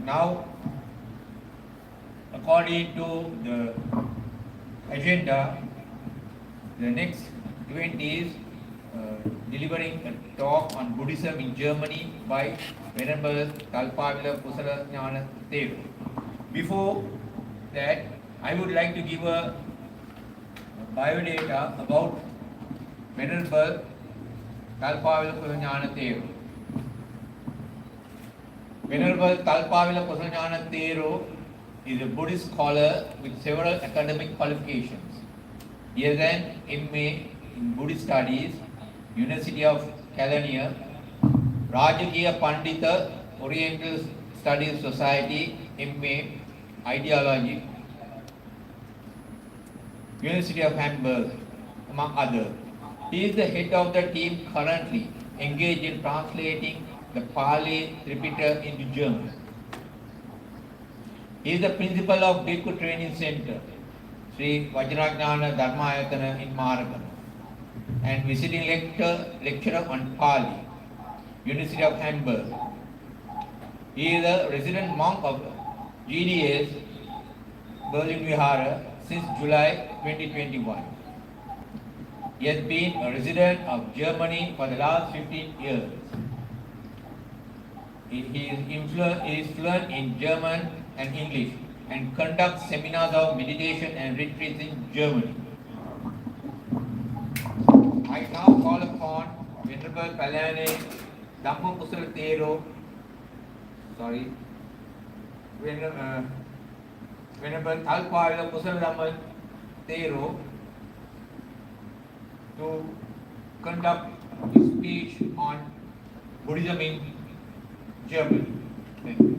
Now, according to the agenda, the next event is delivering a talk on Buddhism in Germany by Venerable Talpavila Kusalagnana Theru. Before that, I would like to give a biodata about Venerable Talpavila Kusalagnana Theru. Venerable Talpavila Kusalagnana Theru is a Buddhist scholar with several academic qualifications. He has an MA in Buddhist Studies, University of California, Rajakiya Pandita, Oriental Studies Society, MA, Ideology, University of Hamburg, among others. He is the head of the team currently engaged in translating the Pali Tripitaka into German. He is the principal of Bhikkhu Training Center, Sri German Dharmaduta in Maragana, and visiting lecturer on Pali, University of Hamburg. He is a resident monk of GDS, Berlin Vihara, since July 2021. He has been a resident of Germany for the last 15 years. He is fluent in German and English and conducts seminars of meditation and retreats in Germany. I now call upon Venerable Palane Dhamma Kusala Theru, Venerable Talpavila Kusala Dhamma Theru to conduct his speech on Buddhism in Germany. Thank you.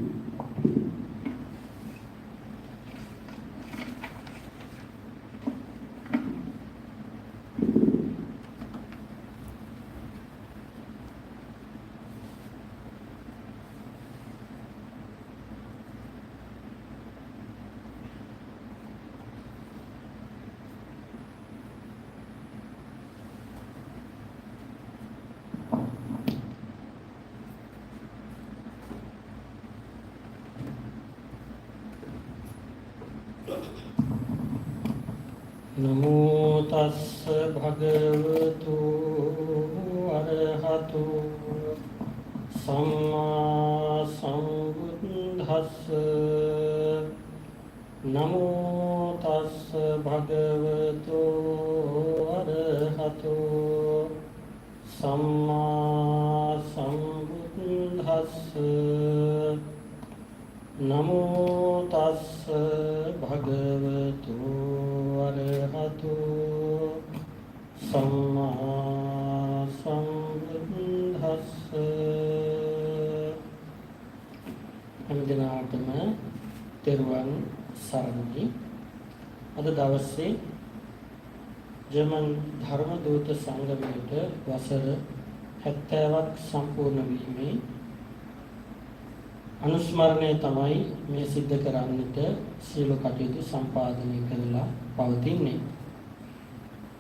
නමෝ තස්ස භගවතු අරහතු සම්මා සම්බුද්දස්ස නමෝ තස්ස භගවතු අරහතු සම්මා සම්බුද්දස්ස නමෝ තස්ස භගවතු අරහතු සම්මා සම්බුද්දස්ස හැමදිනාටම තෙරුවන් සරණයි. අද දවසේ ජර්මන් ධර්මදූත සංගමයට වසර 70ක් සම්පූර්ණ වීමේ අනුස්මරණය තමයි මේ සිද්ධ කරන්නට සියලු කටයුතු සම්පාදනය කරලා පවතින්නේ.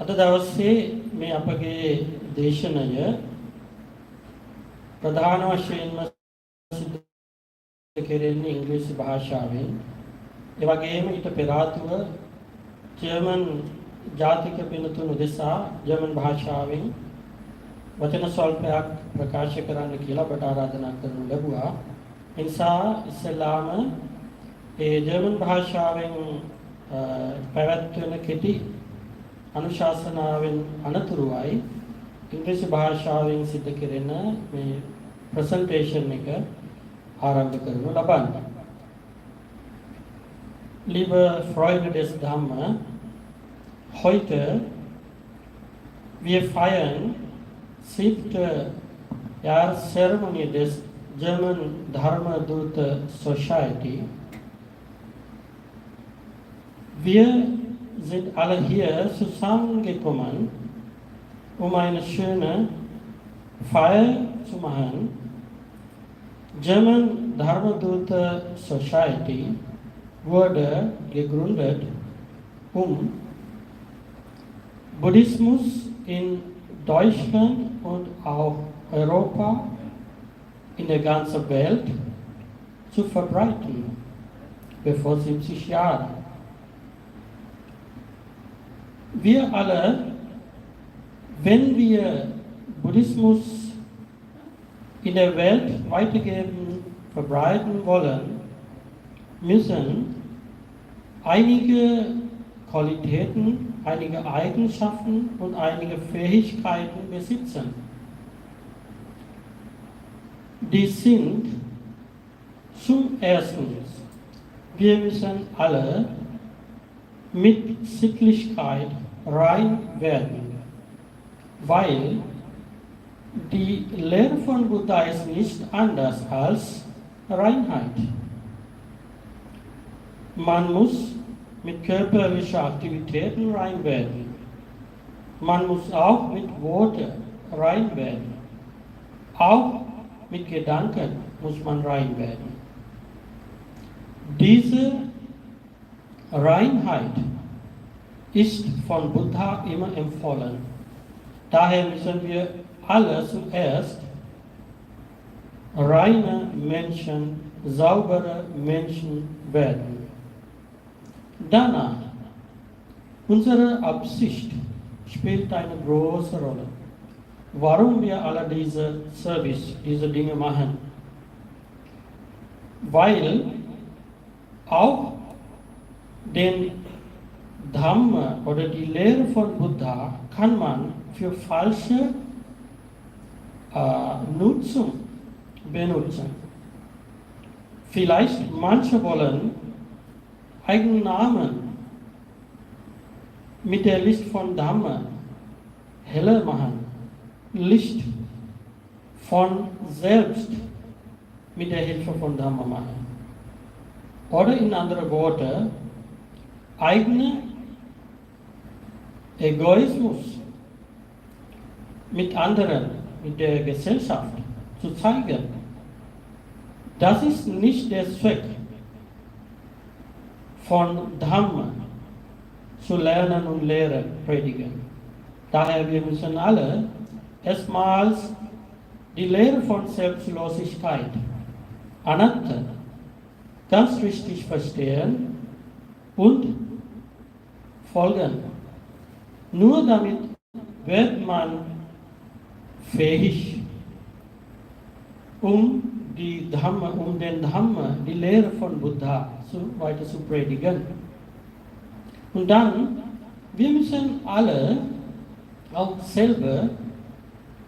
අද දවසේ මේ අපගේ දේශනය ප්‍රධාන වශයෙන්ම සිද්ධ කෙරෙන්නේ ඉංග්‍රීසි භාෂාවෙන්. ඒ වගේම ඊට පෙර ආතුව ජර්මන් ජාතික පිනතුන් උදෙසා ජර්මන් භාෂාවෙන් වචන ස්වල්පයක් ප්‍රකාශ කරන්න කියලා අපට ආරාධනා කරනු ලැබුවා. එනිසා ඉස්සෙල්ලාම ඒ ජර්මන් භාෂාවෙන් පැවැත්වෙන කෙටි අනුශාසනාවෙන් අනතුරුවයි ඉංග්‍රීසි භාෂාවෙන් සිදු කෙරෙන මේ ප්‍රසන්ටේෂන් එක ආරම්භ කරනු ලබන්නේ. Liebe Freunde des Dhamma, heute wir feiern 7. Jahreszeremonie des German Dharmaduta Society. Wir sind alle hier zusammengekommen, um eine schöne Feier zu machen. German Dharmaduta Society wurde gegründet, um Buddhismus in Deutschland und auch Europa in der ganzen Welt zu verbreiten, bevor 70 Jahre. Wir alle, wenn wir Buddhismus in der Welt weitergeben, verbreiten wollen, müssen einige Qualitäten, einige Eigenschaften und einige Fähigkeiten besitzen. Die sind zum Ersten, wir müssen alle mit Sittlichkeit rein werden, weil die Lehre von Buddha ist nicht anders als Reinheit. Man muss mit körperlichen Aktivitäten rein werden. Man muss auch mit Worten rein werden. Auch mit Gedanken muss man rein werden. Diese Reinheit ist von Buddha immer empfohlen. Daher müssen wir alle zuerst reine Menschen, saubere Menschen werden. Danach, unsere Absicht spielt eine große Rolle. Warum wir alle diese Service, diese Dinge machen? Weil auch den Dhamma oder die Lehre von Buddha kann man für falsche Nutzung benutzen. Vielleicht manche wollen eigenen Namen mit der Licht von Dhamma heller machen. Licht von selbst mit der Hilfe von Dhamma machen. Oder in anderen Worten, eigene Egoismus mit anderen, mit der Gesellschaft zu zeigen. Das ist nicht der Zweck von Dhamma, zu lernen und lehren, predigen. Daher wir müssen alle erstmals die Lehre von Selbstlosigkeit, Anatta, ganz richtig verstehen und folgen. Nur damit wird man fähig, um den Dhamma, die Lehre von Buddha weiter zu predigen. Und dann, wir müssen alle auch selber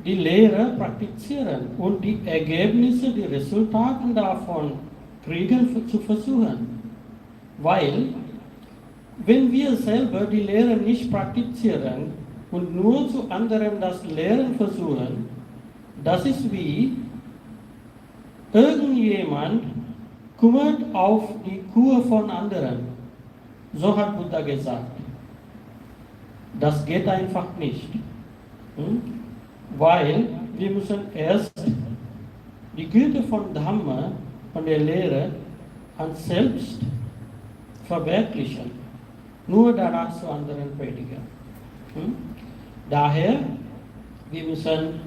die Lehre praktizieren und die Ergebnisse, die Resultate davon kriegen, zu versuchen. Weil, wenn wir selber die Lehre nicht praktizieren und nur zu anderen das Lehren versuchen, das ist wie irgendjemand kümmert auf die Kur von anderen. So hat Buddha gesagt. Das geht einfach nicht. Weil wir müssen erst die Güte von Dhamma, von der Lehre, an selbst verwirklichen. Nur danach zu anderen predigen. Daher, wir müssen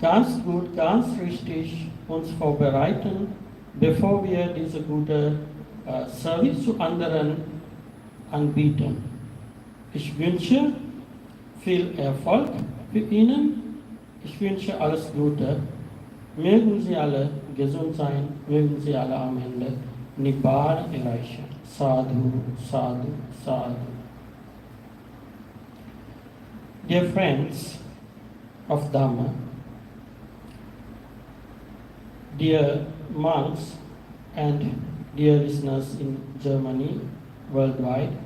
ganz gut, ganz richtig uns vorbereiten, bevor wir diese gute Service zu anderen anbieten. Ich wünsche viel Erfolg für Ihnen. Ich wünsche alles Gute. Mögen Sie alle gesund sein, mögen Sie alle am Ende Nibbana erreichen. Sadhu, sadhu, sadhu. Dear friends of Dhamma, dear monks and dear listeners in Germany, worldwide,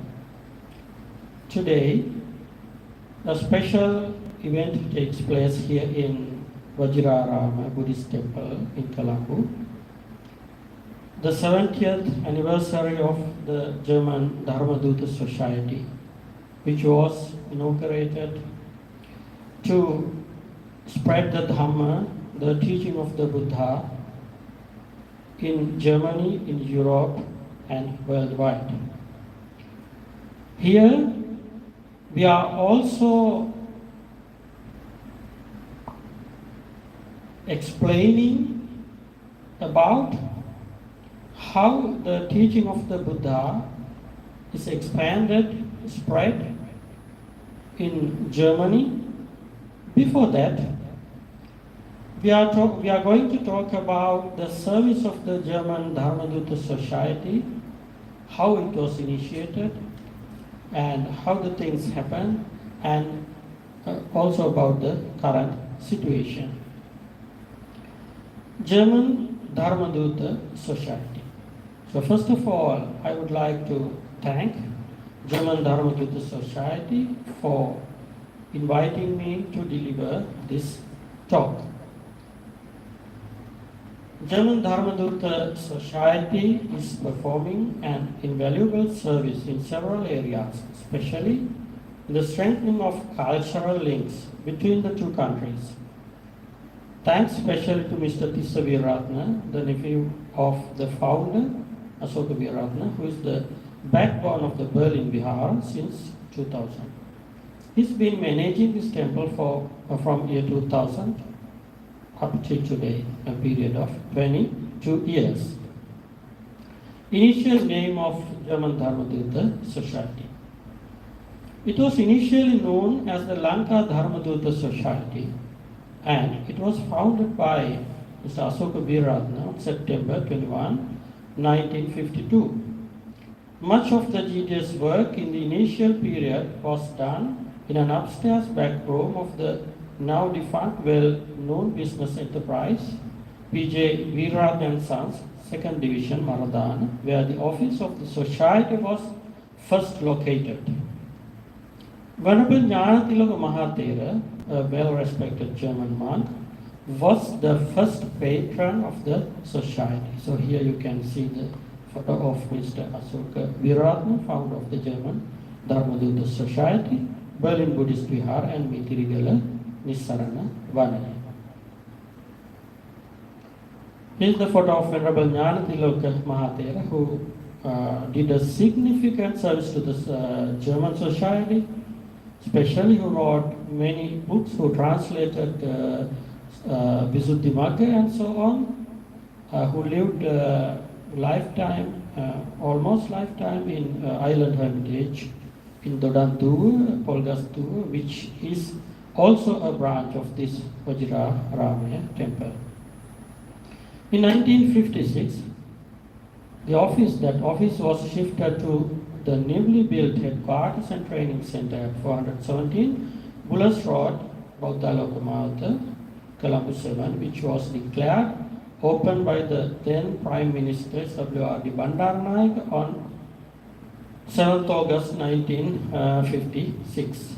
today a special event takes place here in Vajrarama Buddhist Temple in Colombo. The 70th anniversary of the German Dharmaduta Society, which was inaugurated to spread the Dhamma, the teaching of the Buddha, in Germany, in Europe, and worldwide. Here, we are also explaining about how the teaching of the Buddha is expanded, spread in Germany. Before that, we are going to talk about the service of the German Dharmaduta Society, how it was initiated, and how the things happen, and also about the current situation. German Dharmaduta Society. So first of all, I would like to thank German Dharmaduta Society for inviting me to deliver this talk. German Dharmaduta Society is performing an invaluable service in several areas, especially in the strengthening of cultural links between the two countries. Thanks especially to Mr. Tissa Weeratna, the nephew of the founder, Asoka Weeratna, who is the backbone of the Berlin Vihara since 2000. He's been managing this temple from year 2000 up till today, a period of 22 years. Initial name of German Dharmaduta Society. It was initially known as the Lanka Dharmaduta Society, and it was founded by Mr. Asoka Weeratna on September 21, 1952. Much of the GDS work in the initial period was done in an upstairs back room of the now defunct well-known business enterprise, P.J. Weeratna and Sons, 2nd Division, Maradana, where the office of the society was first located. Venerable Jnanatilaka Mahathera, a well-respected German monk, was the first patron of the society. So here you can see the photo of Mr. Asoka Weeratna, founder of the German Dharmaduta Society, Berlin Buddhist Vihara, and Mitirigala Nissarana Vanaya. Here's the photo of Venerable Jnanatilaka Mahathera, who did a significant service to the German society, especially who wrote many books, who translated Visuddhimagga and so on, who lived lifetime, almost lifetime in Island Hermitage in Dodantuva, Polgastuva, which is also a branch of this Vajraramaya temple. In 1956, that office was shifted to the newly built headquarters and training center at 417 Bullis Road, Bauddhaloka Mata, Colombo 7, which was declared open by the then Prime Minister W.R.D. Bandaranaike on 7th August 1956.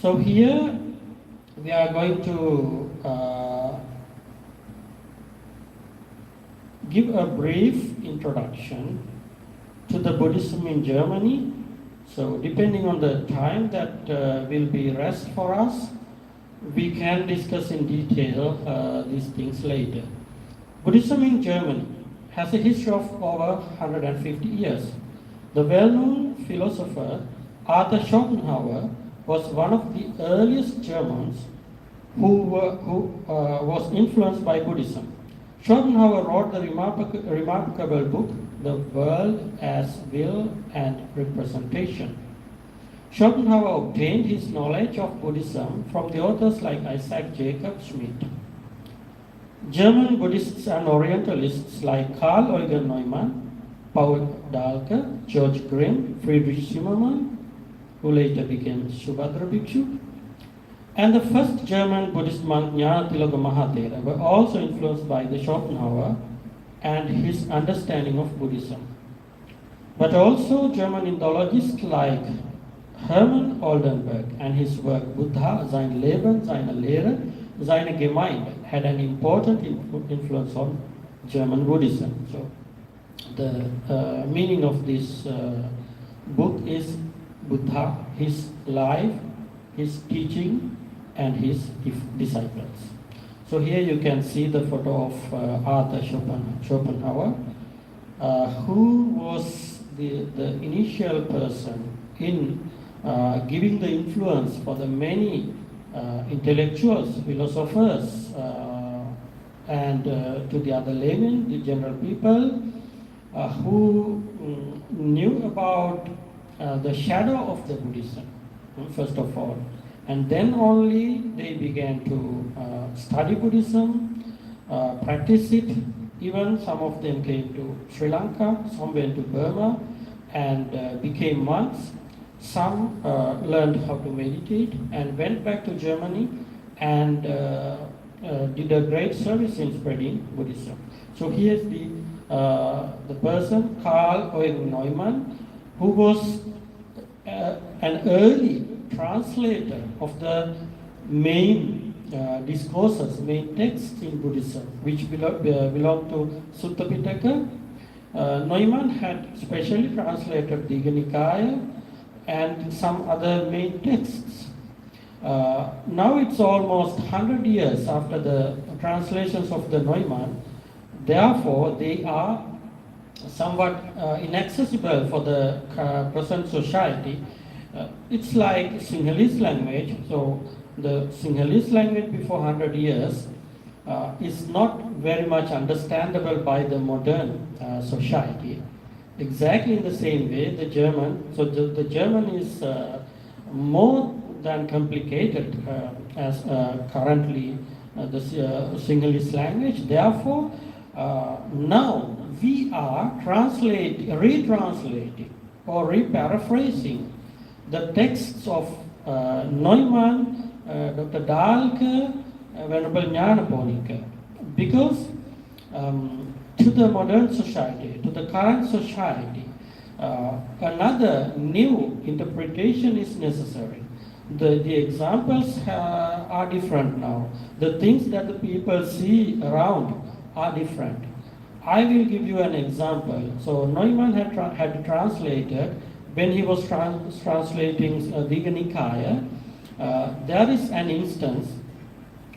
So here we are going to give a brief introduction to the Buddhism in Germany. So depending on the time that will be rest for us, we can discuss in detail these things later. Buddhism in Germany has a history of over 150 years. The well-known philosopher Arthur Schopenhauer was one of the earliest Germans who was influenced by Buddhism. Schopenhauer wrote the remarkable book, The World as Will and Representation. Schopenhauer obtained his knowledge of Buddhism from the authors like Isaac Jacob Schmidt. German Buddhists and Orientalists like Karl Eugen Neumann, Paul Dahlke, George Grimm, Friedrich Zimmermann, who later became Subhadra Bhikshu, and the first German Buddhist monk Jnanatilaka Mahathera were also influenced by the Schopenhauer and his understanding of Buddhism. But also German Indologists like Hermann Oldenburg and his work Buddha, Sein Leben, Seine Lehre, Seine Gemeinde had an important influence on German Buddhism. So the meaning of this book is Buddha, his life, his teaching, and his disciples. So here you can see the photo of Arthur Schopenhauer, who was the initial person in giving the influence for the many intellectuals, philosophers and to the other laymen, the general people who knew about the shadow of the Buddhism, first of all. And then only they began to study Buddhism, practice it. Even some of them came to Sri Lanka, some went to Burma and became monks. Some learned how to meditate and went back to Germany and did a great service in spreading Buddhism. So here's the person, Karl Eugen Neumann, who was an early translator of the main discourses, main texts in Buddhism, which belong to Sutta Pitaka. Neumann had specially translated Digha Nikaya and some other main texts. Now it's almost 100 years after the translations of the Neumann. Therefore, they are somewhat inaccessible for the present society. It's like Sinhalese language. So the Sinhalese language before 100 years is not very much understandable by the modern society. Exactly in the same way, the German, so the German is more than complicated as currently the Sinhalese language. Therefore, now we are retranslating or reparaphrasing the texts of Neumann, Dr. Dahlke, Venerable Jnanaponika, because to the modern society, to the current society, another new interpretation is necessary. The examples are different now. The things that the people see around are different. I will give you an example. So Neumann had translated, when he was translating Digha Nikaya, there is an instance,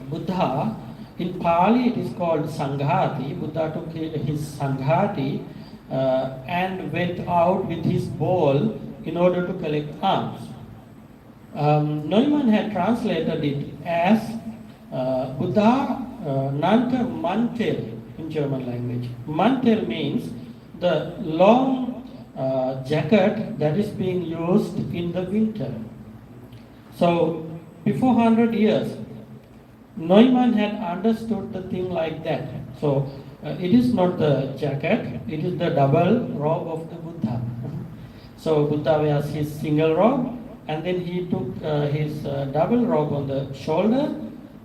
Buddha, in Pali it is called Sanghati. Buddha took his Sanghati and went out with his bowl in order to collect alms. Neumann had translated it as Buddha Nanta Mantel in German language. Mantel means the long jacket that is being used in the winter. So before 100 years, Neumann had understood the thing like that. So it is not the jacket, it is the double robe of the Buddha. So Buddha wears his single robe, and then he took his double robe on the shoulder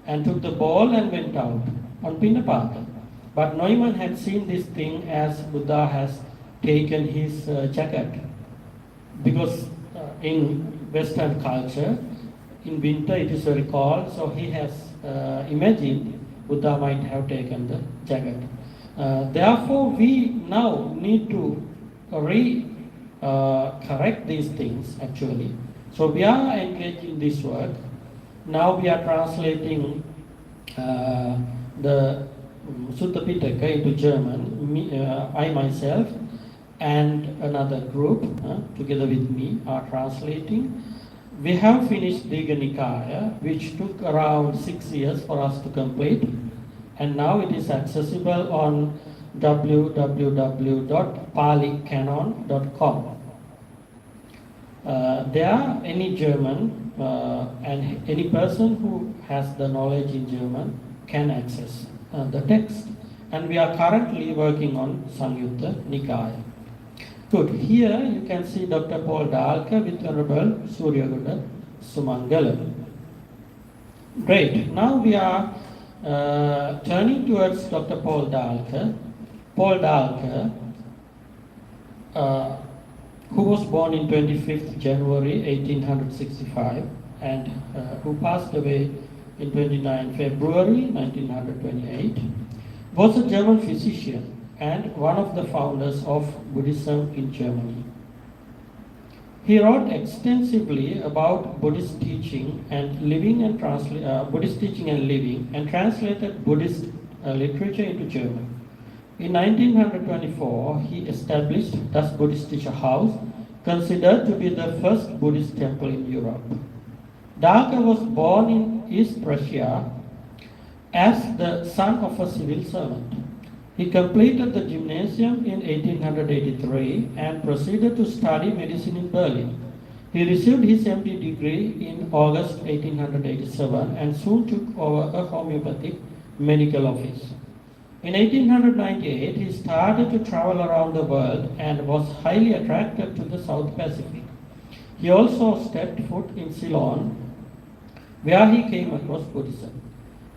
and took the bowl and went out on Pinnapata. But Neumann had seen this thing as Buddha has taken his jacket, because in Western culture, in winter it is very cold, so he has imagined Buddha might have taken the jacket. Therefore, we now need to correct these things actually. So we are engaged in this work. Now we are translating the Sutta Pitaka into German. I myself and another group together with me are translating. We have finished Digha Nikaya, which took around 6 years for us to complete, and now it is accessible on www.palicanon.com. There, any German and any person who has the knowledge in German can access the text. And we are currently working on Samyutta Nikaya. Good. Here you can see Dr. Paul Dahlke with Honorable Suryaguda Sumangala. Great. Now we are turning towards Dr. Paul Dahlke. Paul Dahlke, who was born in 25th January 1865 and who passed away in 29 February 1928, was a German physician and one of the founders of Buddhism in Germany. He wrote extensively about Buddhist teaching and living and Buddhist teaching and living, and translated Buddhist literature into German. In 1924, he established Das Buddhistische Haus, considered to be the first Buddhist temple in Europe. Dahlke was born in East Prussia as the son of a civil servant. He completed the gymnasium in 1883 and proceeded to study medicine in Berlin. He received his MD degree in August 1887 and soon took over a homeopathic medical office. In 1898, he started to travel around the world and was highly attracted to the South Pacific. He also stepped foot in Ceylon, where he came across Buddhism.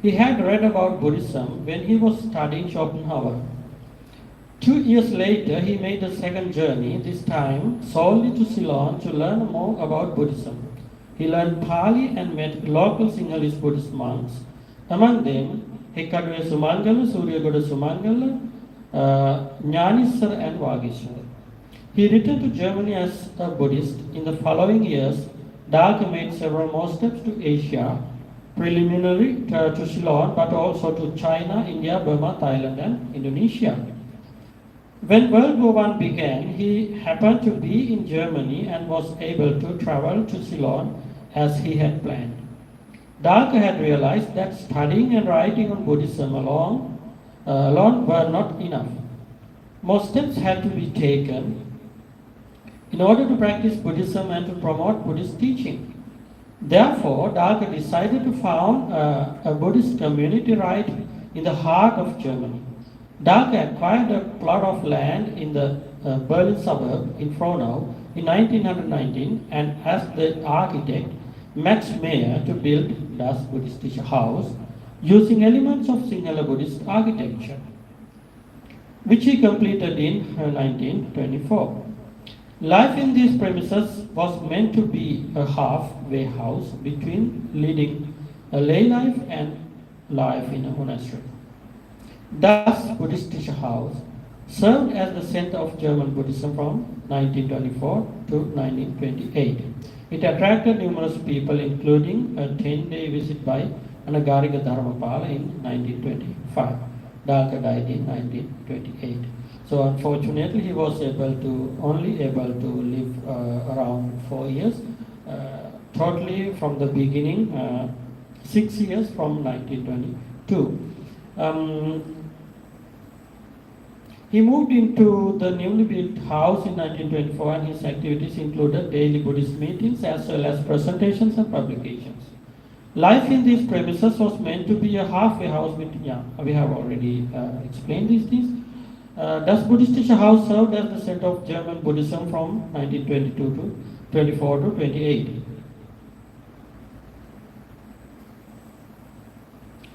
He had read about Buddhism when he was studying Schopenhauer. 2 years later, he made a second journey, this time solely to Ceylon to learn more about Buddhism. He learned Pali and met local Sinhalese Buddhist monks. Among them, Hekaduwe Sumangala, Suryagoda Sumangala, Jnanishwar and Vagishwar. He returned to Germany as a Buddhist. In the following years, Dahlke made several more steps to Asia, preliminary to Ceylon, but also to China, India, Burma, Thailand and Indonesia. When World War I began, he happened to be in Germany and was able to travel to Ceylon as he had planned. Dahlke had realized that studying and writing on Buddhism alone were not enough. More steps had to be taken in order to practice Buddhism and to promote Buddhist teaching. Therefore, Dahlke decided to found a Buddhist community right in the heart of Germany. Dahlke acquired a plot of land in the Berlin suburb in Frohnau in 1919 and asked the architect Max Meyer to build Das Buddhistische Haus using elements of Sinhala Buddhist architecture, which he completed in 1924. Life in these premises was meant to be a halfway house between leading a lay life and life in a monastery. Das Buddhistische Haus served as the center of German Buddhism from 1924 to 1928. It attracted numerous people, including a 10-day visit by Anagarika Dharmapala in 1925. Dahlke died in 1928. So unfortunately, he was only able to live around 4 years. Totally from the beginning, 6 years from 1922. He moved into the newly built house in 1924 and his activities included daily Buddhist meetings as well as presentations and publications. Life in these premises was meant to be a halfway house between, we have already explained these things. Das Buddhistische Haus served as the center of German Buddhism from 1922 to 24 to 28.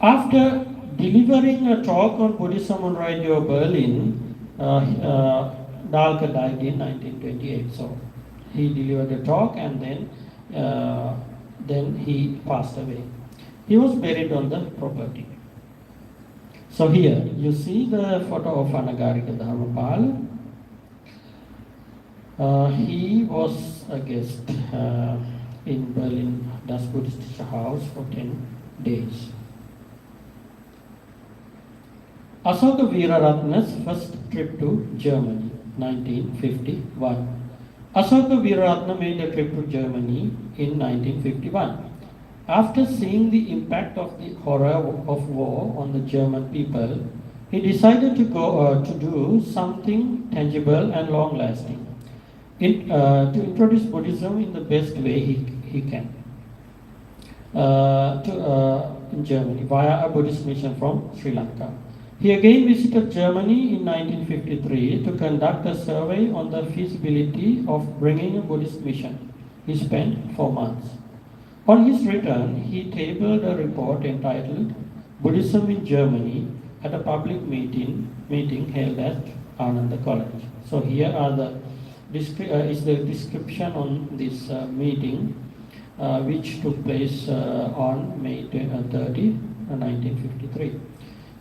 After delivering a talk on Buddhism on Radio Berlin, Dahlke died in 1928. So he delivered a talk and then he passed away. He was buried on the property. So here you see the photo of Anagarika Dharmapala. He was a guest in Berlin Das Buddhistische Haus for 10 days. Asoka Veeraratna's first trip to Germany, 1951. Asoka Veeraratna made a trip to Germany in 1951. After seeing the impact of the horror of war on the German people, he decided to go to do something tangible and long-lasting, to introduce Buddhism in the best way he can in Germany via a Buddhist mission from Sri Lanka. He again visited Germany in 1953 to conduct a survey on the feasibility of bringing a Buddhist mission. He spent 4 months. On his return, he tabled a report entitled Buddhism in Germany at a public meeting held at Ananda College. So here are is the description on this meeting which took place on May 30, 1953.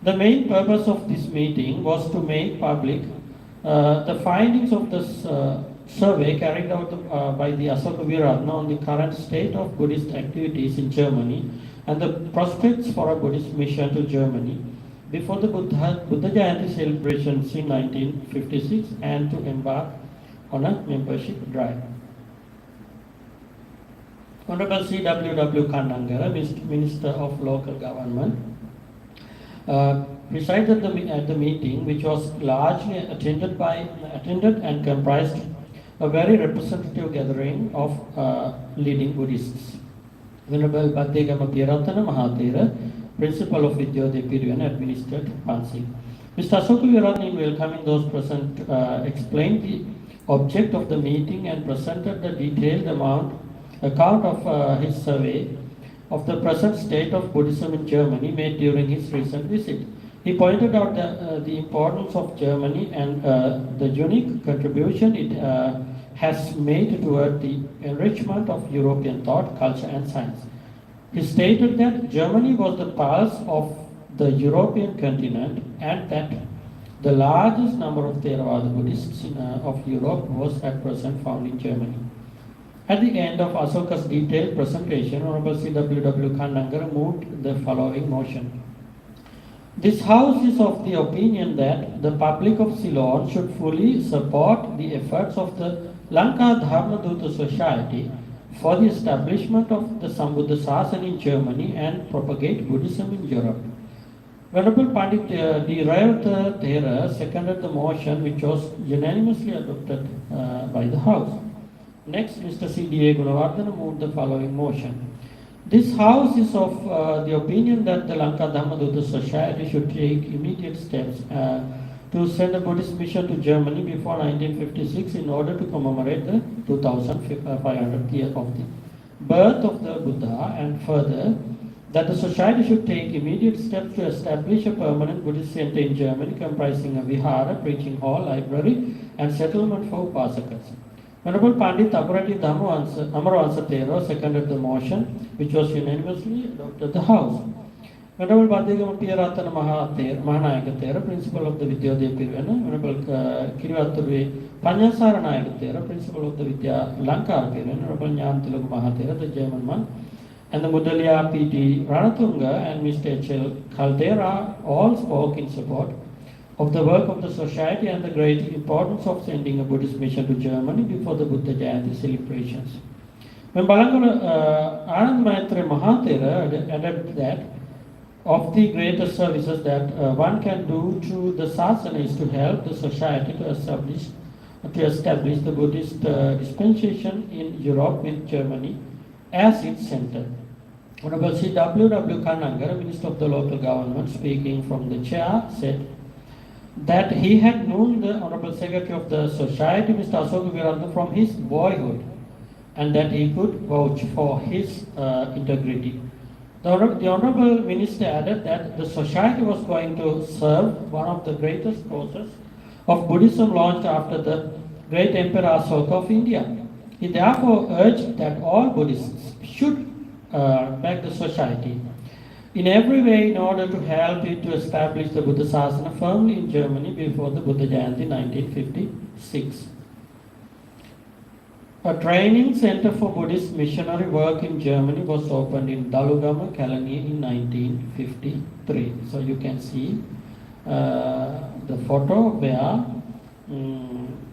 The main purpose of this meeting was to make public the findings of this survey carried out by the Asoka Veeraratna on the current state of Buddhist activities in Germany and the prospects for a Buddhist mission to Germany before the Buddha Jayanti celebrations in 1956 and to embark on a membership drive. Honorable C.W.W. Kannangara, Minister of Local Government, presided at the meeting, which was largely attended and comprised a very representative gathering of leading Buddhists. Venerable Bhaddegama Piyaratana Mahathera, Principal of Vidyodaya Piriyana, administered Pansi. Mr. Asoka Viratna, in welcoming those present, explained the object of the meeting and presented the detailed account of his survey of the present state of Buddhism in Germany made during his recent visit. He pointed out the importance of Germany and the unique contribution it has made toward the enrichment of European thought, culture and science. He stated that Germany was the pulse of the European continent and that the largest number of Theravada Buddhists of Europe was at present found in Germany. At the end of Asoka's detailed presentation, Honorable C.W.W. Kannangara moved the following motion. This House is of the opinion that the public of Ceylon should fully support the efforts of the Lanka Dharmaduta Society for the establishment of the Sambuddha Sasana in Germany and propagate Buddhism in Europe. Venerable Pandit D. Rayavata Thera seconded the motion, which was unanimously adopted by the House. Next, Mr. C.D.A. Gunawardana moved the following motion. This House is of the opinion that the Lanka Dharmaduta Society should take immediate steps to send a Buddhist mission to Germany before 1956 in order to commemorate the 2500th year of the birth of the Buddha, and further that the society should take immediate steps to establish a permanent Buddhist center in Germany comprising a vihara, preaching hall, library and settlement for upasakas. Venerable Pandit Aparati Amaravamsa Thero seconded the motion, which was unanimously adopted the House. Venerable Bhaddegama Piyaratana Mahanayaka Thera, Principal of the Vidyodaya Piriyana, Venerable Kirivatturuve Panyasara Nayaka Thera, Principal of the Vidya Lankara Piriyana, Venerable Jnanatilaku Mahathera, the German monk, and the Mudaliya P.T. Ranatunga and Mr. H.L. Caldera all spoke in support of the work of the society and the great importance of sending a Buddhist mission to Germany before the Buddha Jayanti celebrations. When Balangala Anand Maitre Mahathera added that of the greatest services that one can do to the Sasana is to help the society to establish the Buddhist dispensation in Europe with Germany as its center. Honorable C.W.W. Kannangara, Minister of the Local Government, speaking from the chair, said that he had known the Honorable Secretary of the Society, Mr. Asoka Viratna, from his boyhood, and that he could vouch for his integrity. The Honorable Minister added that the Society was going to serve one of the greatest causes of Buddhism launched after the great Emperor Asoka of India. He therefore urged that all Buddhists should back the Society in every way in order to help it to establish the Buddha Sasana firmly in Germany before the Buddha Jayanti 1956. A training center for Buddhist missionary work in Germany was opened in Dalugama, Kalani in 1953. So you can see the photo where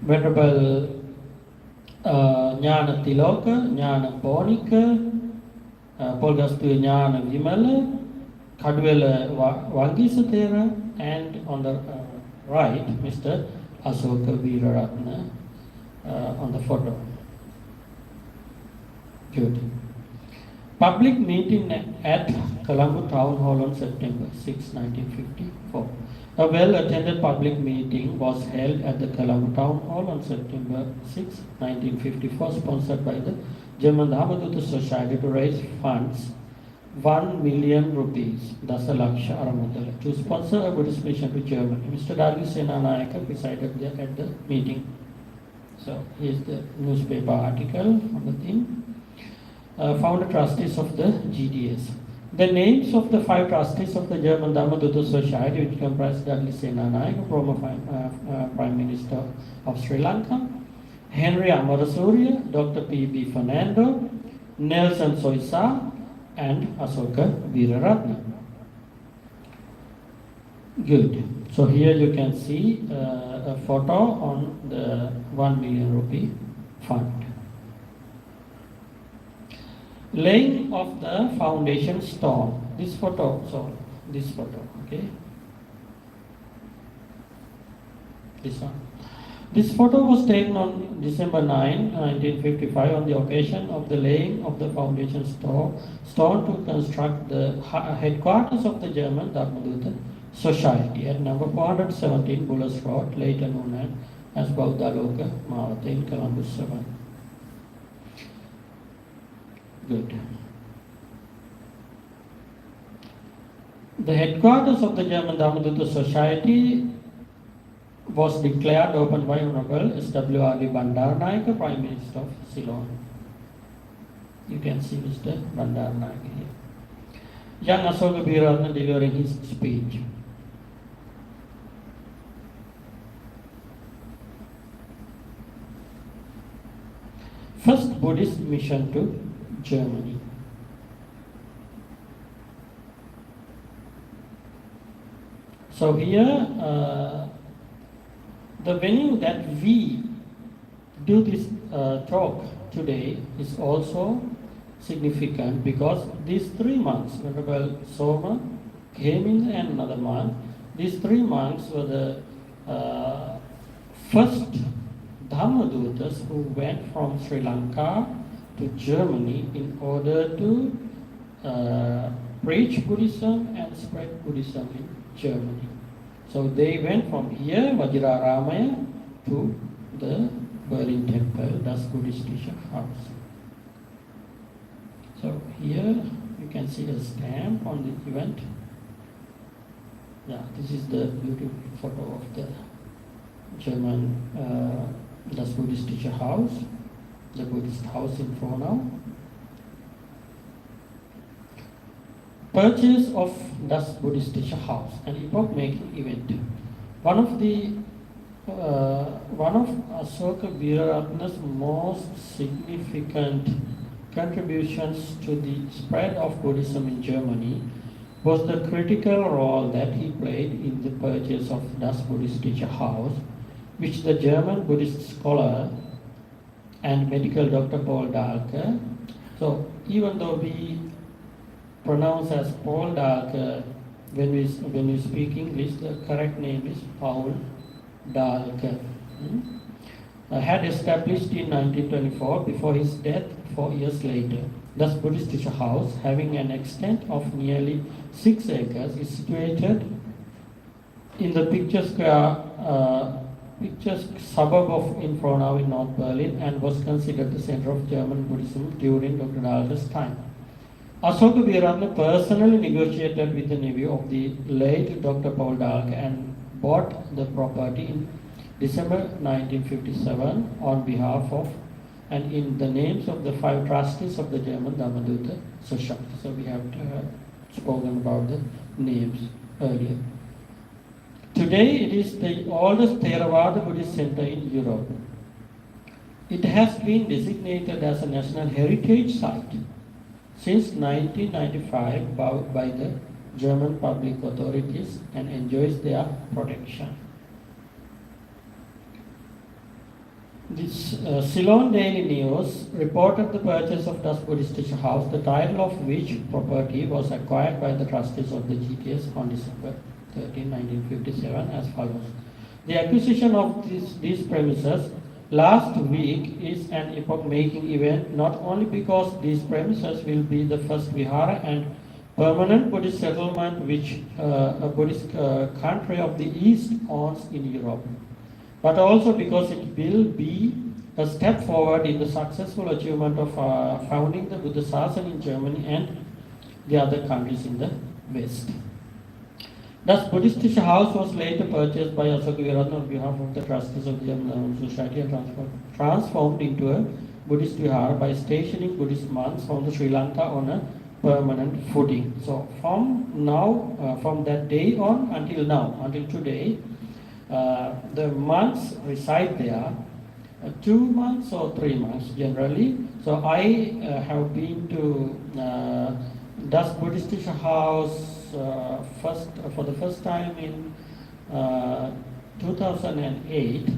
Venerable Jnana Tiloka, Jnana Ponika, Polgastu Jnana Vimala, Kadwela Wangisa Thera, and on the right, Mr. Asoka Veeraratna on the photo. Good. Public meeting at Colombo Town Hall on September 6, 1954. A well-attended public meeting was held at the Colombo Town Hall on September 6, 1954, sponsored by the German Dharmaduta Society to raise funds 1 million rupees, Dasa Laksha Aramudala, to sponsor a Buddhist mission to Germany. Mr. Dargi Senanayaka presided there at the meeting. So here's the newspaper article on the thing. Founder trustees of the GDS. The names of the 5 trustees of the German Dharmaduta Society, which comprise Dudley Senanayaka, former Prime Minister of Sri Lanka, Henry Amarasuriya, Dr. P.B. Fernando, Nelson Soisa, and Asoka Veeraratna. Good. So here you can see a photo on the 1 million rupee fund. Laying of the foundation stone. This photo, so this photo, okay? This one. This photo was taken on December 9, 1955 on the occasion of the laying of the foundation stone to construct the headquarters of the German Dharmaduta Society at number 417 Bullis Road, later known as Baudaloka Mawata in Columbus 7. Good. The headquarters of the German Dharmaduta Society was declared open by Honorable S.W.R.D. Bandaranaike, Prime Minister of Ceylon. You can see Mr. Bandaranaike here. Young Asoka Biratna delivering his speech. First Buddhist mission to Germany. So here, the venue that we do this talk today is also significant because these 3 months, Venerable Soma came in another month. These 3 months were the first Dharmadutas who went from Sri Lanka to Germany in order to preach Buddhism and spread Buddhism in Germany. So they went from here, Vajraramaya, to the Berlin Temple, that's Buddhist teacher house. So here you can see a stamp on the event. Yeah, this is the beautiful photo of the German das Buddhist teacher house, the Buddhist house in Frohnau. Purchase of Das Buddhist teacher house, an epoch-making event. One of Asoka Biraratna's most significant contributions to the spread of Buddhism in Germany was the critical role that he played in the purchase of Das Buddhist teacher house, which the German Buddhist scholar and medical Dr. Paul Dahlke. So even though we pronounce as Paul Dahlke, when we speak English, the correct name is Paul Dahlke. Had established in 1924 before his death 4 years later. Das Buddhist teacher house, having an extent of nearly 6 acres, is situated in the picturesque suburb of Frohnau in North Berlin and was considered the center of German Buddhism during Dr. Dahlke's time. Asoka Biraratna personally negotiated with the nephew of the late Dr. Paul Dahlke and bought the property in December 1957 on behalf of and in the names of the 5 trustees of the German Dharmaduta Society. So we have spoken about the names earlier. Today it is the oldest Theravada Buddhist center in Europe. It has been designated as a national heritage site since 1995 by the German public authorities and enjoys their protection. This Ceylon Daily News reported the purchase of Das Buddhist teacher house, the title of which property was acquired by the trustees of the GTS on December 13, 1957 as follows. The acquisition of these premises last week is an epoch-making event, not only because these premises will be the first vihara and permanent Buddhist settlement which a Buddhist country of the East owns in Europe, but also because it will be a step forward in the successful achievement of founding the Buddha Sasana in Germany and the other countries in the West. Das Buddhist teacher house was later purchased by Asoka Biraratna on behalf of the trustees of the German Dharmaduta Society and transformed into a Buddhist vihara by stationing Buddhist monks from Sri Lanka on a permanent footing. So from that day on until now, until today, the monks reside there 2 months or 3 months generally. So I have been to Das Buddhist teacher house for the first time in 2008.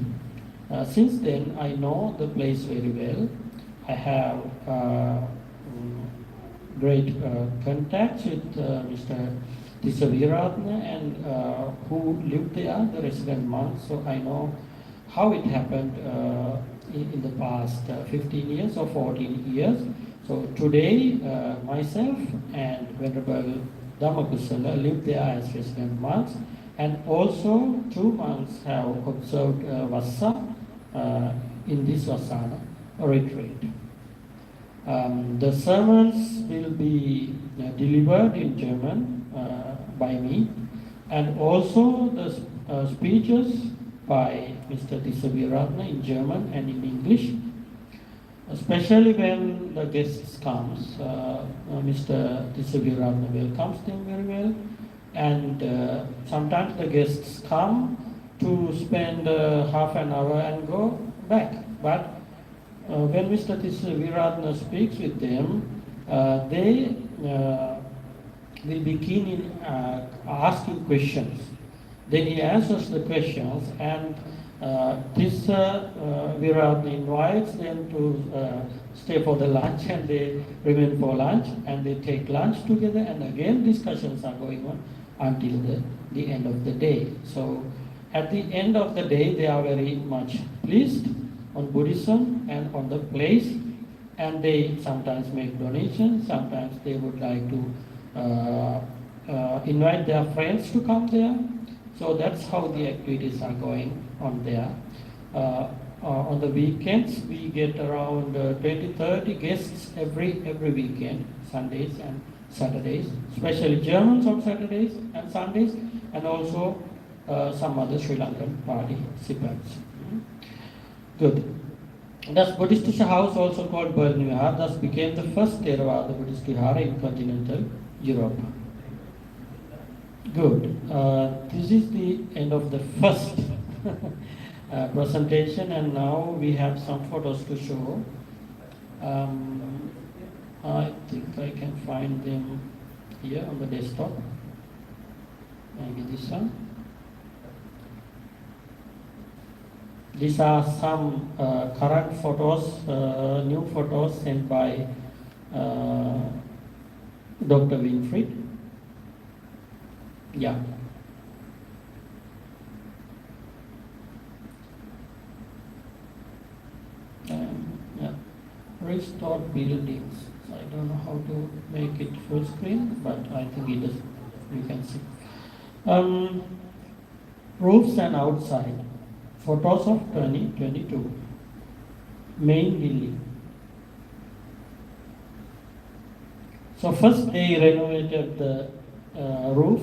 Since then, I know the place very well. I have great contacts with Mr. Tisaviratna and who lived there, the resident monks. So I know how it happened in the past 15 years or 14 years. So today, myself and Venerable Dhammakusala lived there as resident monks, and also 2 monks have observed Vassa in this Vassana retreat. The sermons will be delivered in German by me, and also the speeches by Mr. Tisaviratna in German and in English. Especially when the guests comes, Mr. Tisaviratna welcomes them very well, and sometimes the guests come to spend half an hour and go back. But when Mr. Tisaviratna speaks with them, they will be keen in asking questions. Then he answers the questions, and Viratna invites them to stay for the lunch, and they remain for lunch, and they take lunch together, and again discussions are going on until the end of the day. So at the end of the day, they are very much pleased on Buddhism and on the place, and they sometimes make donations, sometimes they would like to invite their friends to come there. So that's how the activities are going on there. On the weekends, we get around 20-30 guests every weekend, Sundays and Saturdays, especially Germans on Saturdays and Sundays, and also some other Sri Lankan participants. Good. Thus, Buddhist house, also called Bernivihar, thus became the first Theravada Buddhist vihara in continental Europe. Good. This is the end of the first presentation, and now we have some photos to show. I think I can find them here on the desktop. Maybe this one. These are some current photos, new photos sent by Dr. Winfried. Yeah. Yeah. Restored buildings. So I don't know how to make it full screen, but I think it is. You can see. Roofs and outside. Photos of 2022. Main building. So first they renovated the roof.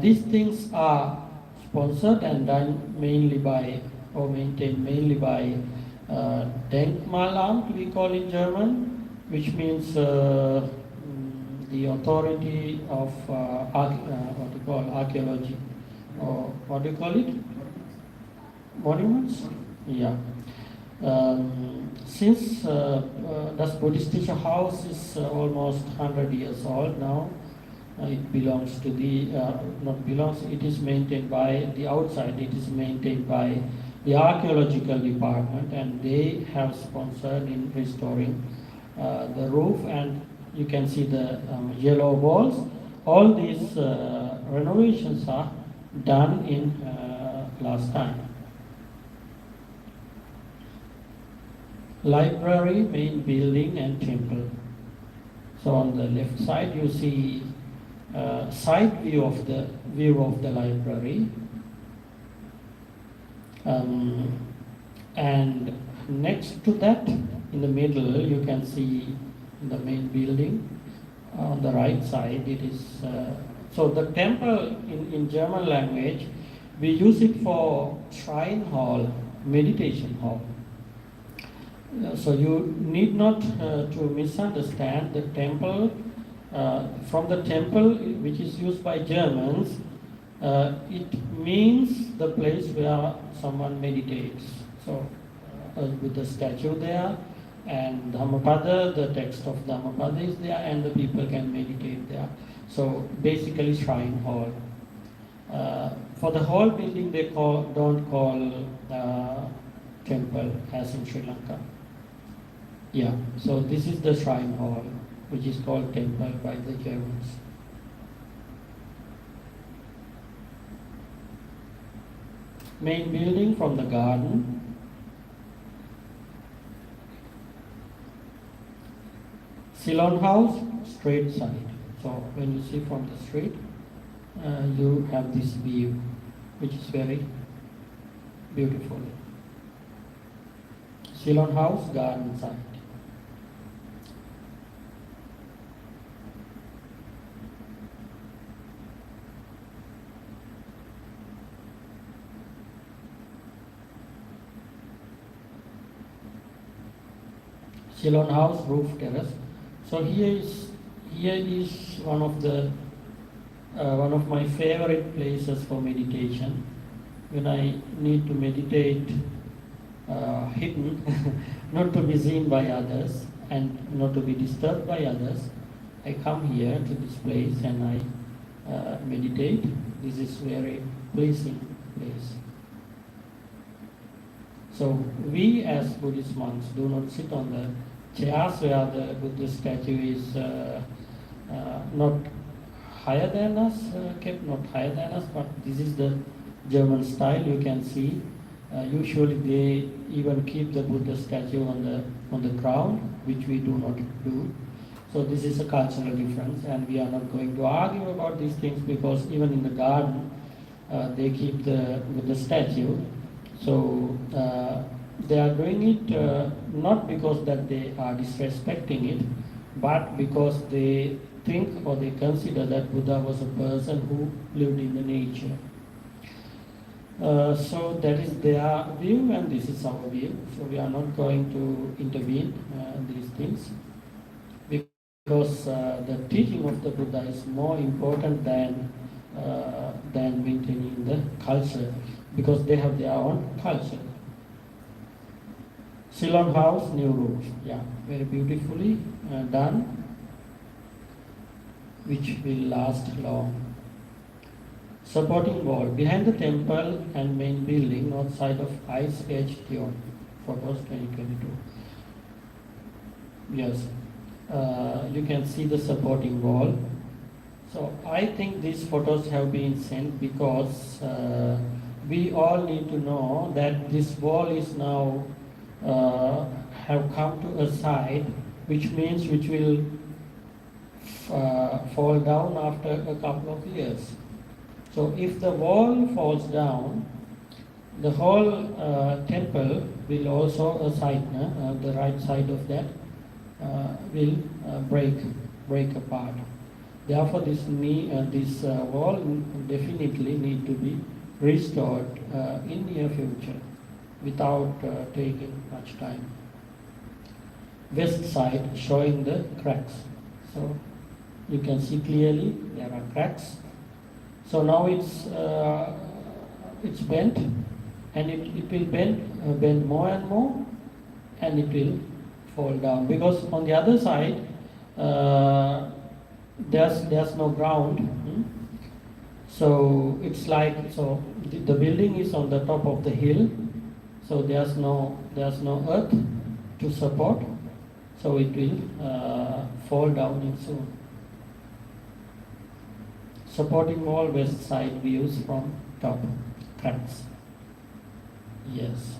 These things are sponsored and done mainly by, or maintained mainly by Denkmalamt, we call in German, which means the authority of what you call archaeology, or what do you call it? Monuments? Yeah. Since das Buddhist teacher house is almost 100 years old now, it belongs to the, not belongs, it is maintained by the outside, it is maintained by the archaeological department, and they have sponsored in restoring the roof, and you can see the yellow walls. All these renovations are done in last time. Library, main building and temple. So on the left side you see side view of the library, and next to that in the middle you can see the main building. On the right side it is so the temple in German language, we use it for shrine hall, meditation hall. So you need not to misunderstand the temple. From the temple, which is used by Germans, it means the place where someone meditates. So with the statue there, and Dhammapada, the text of Dhammapada is there, and the people can meditate there. So basically shrine hall. For the whole building they don't call temple as in Sri Lanka. Yeah, so this is the shrine hall, which is called temple by the Germans. Main building from the garden. Ceylon house, straight side. So when you see from the street, you have this view, which is very beautiful. Ceylon house, garden side. Ceylon house, roof terrace. So here is one of my favorite places for meditation. When I need to meditate hidden, not to be seen by others and not to be disturbed by others, I come here to this place and I meditate. This is very pleasing place. So we as Buddhist monks do not sit on the chairs where the Buddha statue is not higher than us, kept not higher than us, but this is the German style. You can see usually they even keep the Buddha statue on the ground, which we do not do. So this is a cultural difference, and we are not going to argue about these things, because even in the garden they keep the Buddha statue. So they are doing it not because that they are disrespecting it, but because they think or they consider that Buddha was a person who lived in the nature. So that is their view and this is our view. So we are not going to intervene these things, because the teaching of the Buddha is more important than maintaining the culture, because they have their own culture. Ceylon house, new roof. Yeah, very beautifully done, which will last long. Supporting wall behind the temple and main building, north side of Ice Age Keynote, photos 2022. Yes, you can see the supporting wall. So I think these photos have been sent because we all need to know that this wall is now have come to a side, which means which will fall down after a couple of years. So if the wall falls down, the whole temple will also the right side of that will break apart. Therefore, this wall definitely need to be restored in near future without taking much time. West side showing the cracks. So you can see clearly there are cracks. So now it's bent, and it will bend more and more, and it will fall down, because on the other side there's no ground. So it's like, so the building is on the top of the hill, so there's no earth to support, so it will fall down in soon. Supporting wall, west side views from top, cracks. Yes.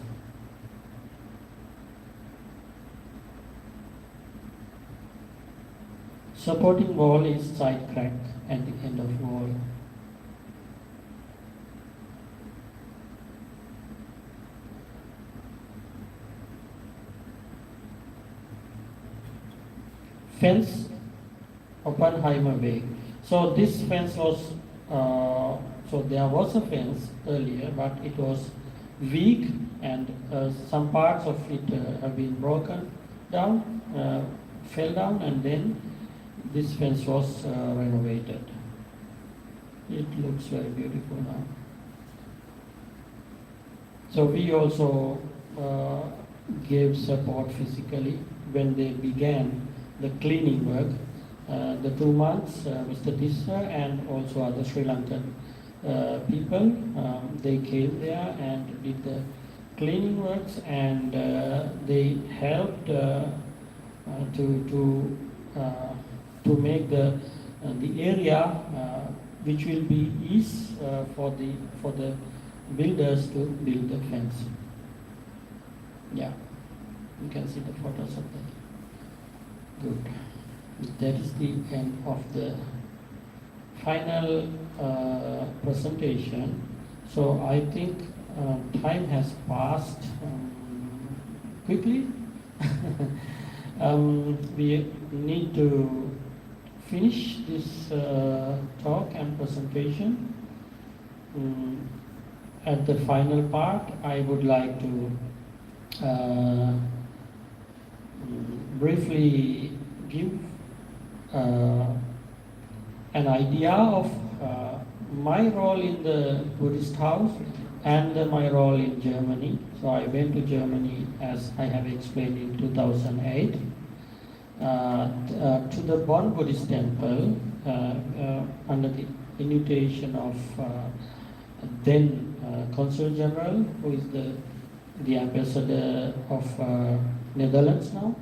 Supporting wall is side crack at the end of wall. Fence, Oppenheimer Way. So this fence was, so there was a fence earlier, but it was weak, and some parts of it have been broken down, fell down, and then this fence was renovated. It looks very beautiful now. So we also gave support physically when they began the cleaning work. The 2 months, Mr. Tissa and also other Sri Lankan people, they came there and did the cleaning works, and they helped to make the area which will be ease for the builders to build the fence. Yeah, you can see the photos of that. Good. That is the end of the final presentation. So I think time has passed quickly. We need to finish this talk and presentation. At the final part, I would like to briefly give an idea of my role in the Buddhist house and my role in Germany. So I went to Germany, as I have explained, in 2008 to the Bonn Buddhist temple under the invitation of then Consul General, who is the ambassador of Netherlands now.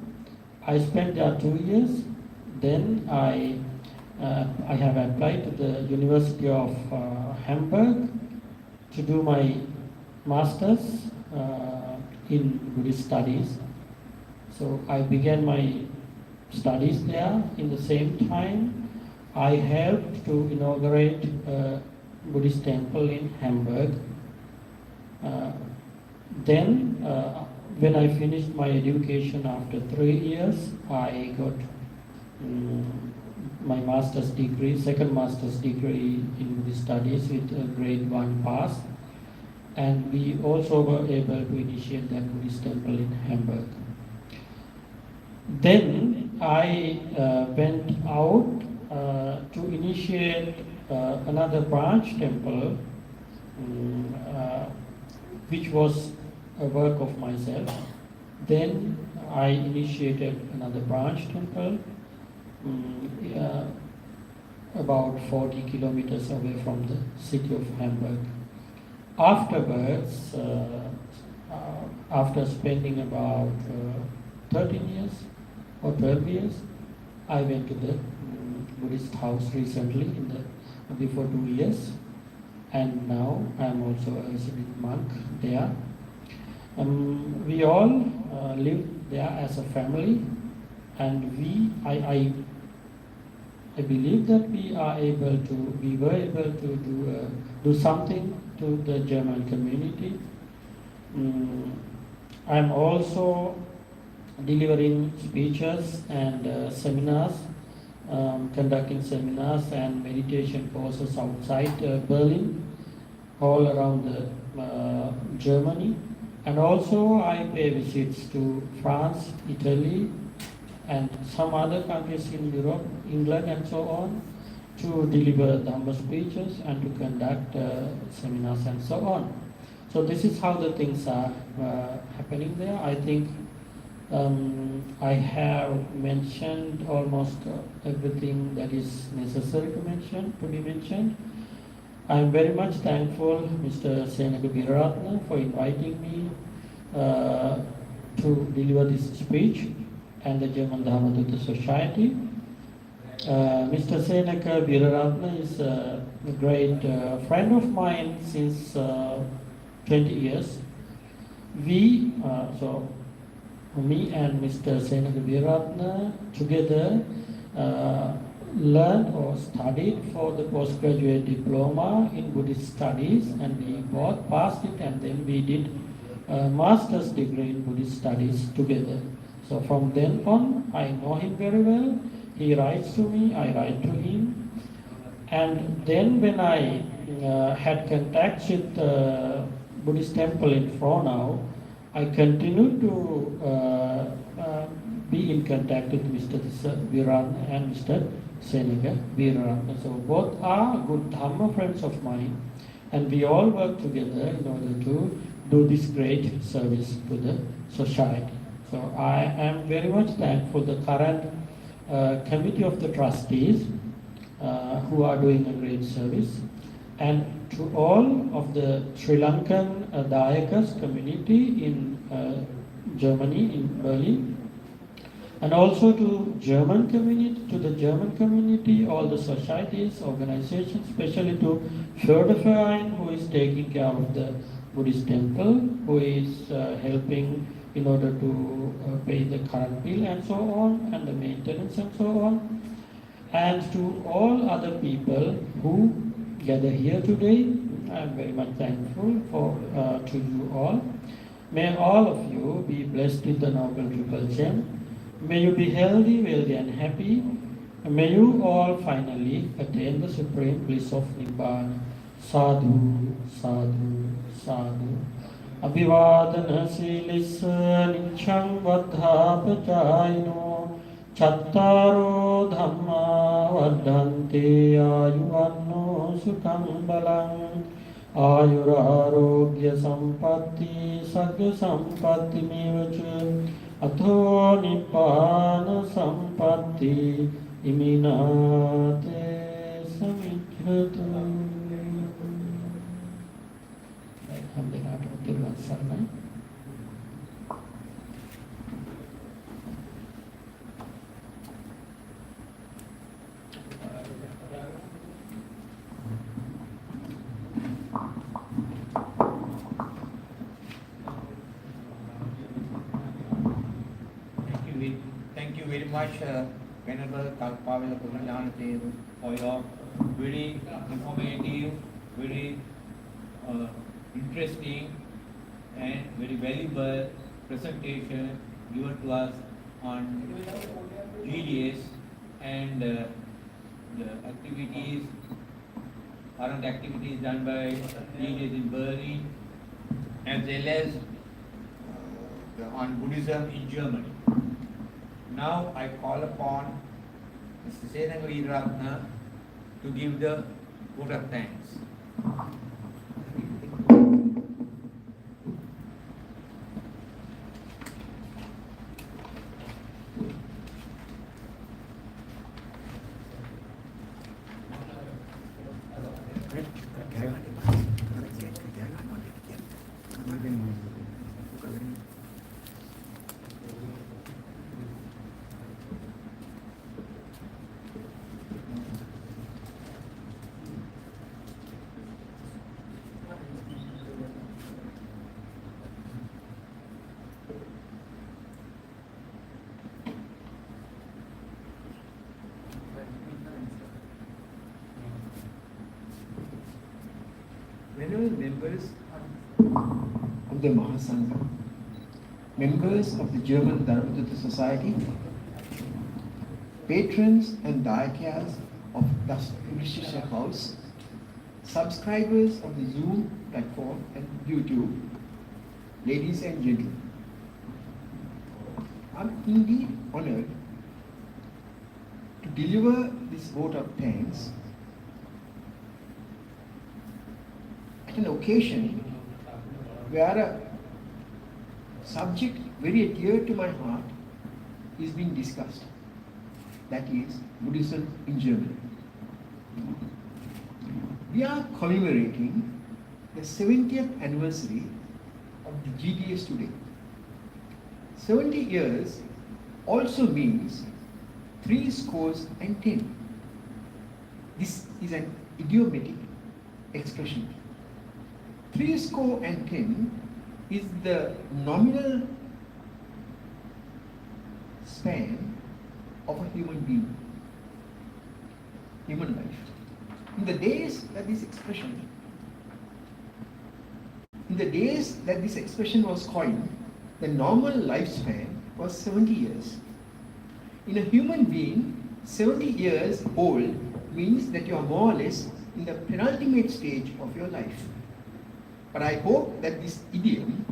I spent there 2 years. Then I have applied to the University of Hamburg to do my master's in Buddhist studies. So I began my studies there. In the same time, I helped to inaugurate a Buddhist temple in Hamburg. Then, when I finished my education after 3 years, I got my master's degree, second master's degree in Buddhist studies with a grade 1 pass. And we also were able to initiate that Buddhist temple in Hamburg. Then I went out to initiate another branch temple, which was a work of myself. Then I initiated another branch temple about 40 kilometers away from the city of Hamburg. Afterwards, after spending about 13 years or 12 years, I went to the Buddhist house recently, before 2 years, and now I am also a resident monk there. We all live there as a family, and I believe that we were able to do something to the German community. I'm also delivering speeches and seminars, conducting seminars and meditation courses outside Berlin, all around Germany. And also I pay visits to France, Italy, and some other countries in Europe, England and so on, to deliver Dhamma speeches and to conduct seminars and so on. So this is how the things are happening there. I think I have mentioned almost everything that is necessary to be mentioned. I am very much thankful, Mr. Senaka Biraratna, for inviting me to deliver this speech, and the German Dharmaduta Society. Mr. Senaka Biraratna is a great friend of mine since 20 years. Me and Mr. Senaka Biraratna together learned or studied for the postgraduate diploma in Buddhist studies, and we both passed it, and then we did a master's degree in Buddhist studies together. So from then on, I know him very well. He writes to me, I write to him. And then when I had contacts with the Buddhist temple in Frohnau, I continued to be in contact with Mr. Viran and Mr. Senaka Biraratna. So both are good Dhamma friends of mine, and we all work together in order to do this great service to the society. So I am very much thankful for the current committee of the trustees who are doing a great service, and to all of the Sri Lankan Dayakas community in Germany, in Berlin, And also to the German community, all the societies, organizations, especially to Förderverein, who is taking care of the Buddhist temple, who is helping in order to pay the current bill and so on, and the maintenance and so on. And to all other people who gather here today, I am very much thankful to you all. May all of you be blessed with the Noble Triple Gem. May you be healthy, wealthy and happy. And may you all finally attain the supreme bliss of Nibbana. Sadhu, sadhu, sadhu. Abhivadana silissa nichang vadhapachayino chattaro dhamma vaddhante ayuvanno sukham balang ayurarogya sampatti sagya sampatti mevacha Atho nibbana sampatti iminate samichratu. Thank you very much, Venerable Kalpavela Kusalagnana, for your very informative, very interesting and very valuable presentation given to us on GDS and the activities, current activities done by GDS in Berlin, as well as on Buddhism in Germany. Now I call upon Mr. Senangri Ratna to give the vote of thanks. Venerable members of the Mahasangha, members of the German Dharmaduta Society, patrons and daityas of Das Publisher House, subscribers of the Zoom platform and YouTube, ladies and gentlemen, I'm indeed honored to deliver this vote of thanks at an occasion where a subject very dear to my heart is being discussed, that is Buddhism in Germany. We are commemorating the 70th anniversary of the GDS today. 70 years also means 70. This is an idiomatic expression. 70 is the nominal span of a human being, human life. In the days that this expression was coined, the normal lifespan was 70 years. In a human being, 70 years old means that you are more or less in the penultimate stage of your life. But I hope that this idiom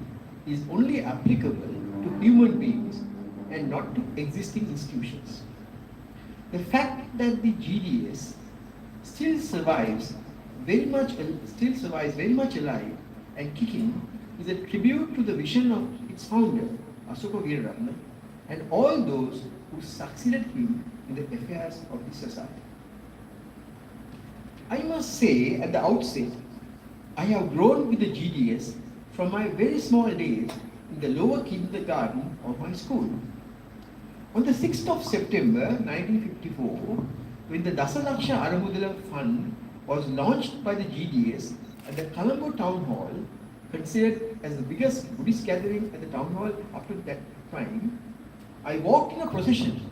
is only applicable to human beings and not to existing institutions. The fact that the GDS still survives very much alive and kicking is a tribute to the vision of its founder, Asoka Weerarana, and all those who succeeded him in the affairs of the society. I must say at the outset, I have grown with the GDS from my very small days in the lower kindergarten of my school. On the 6th of September 1954, when the Dasalaksha Aramudala Fund was launched by the GDS at the Colombo Town Hall, considered as the biggest Buddhist gathering at the town hall up to that time, I walked in a procession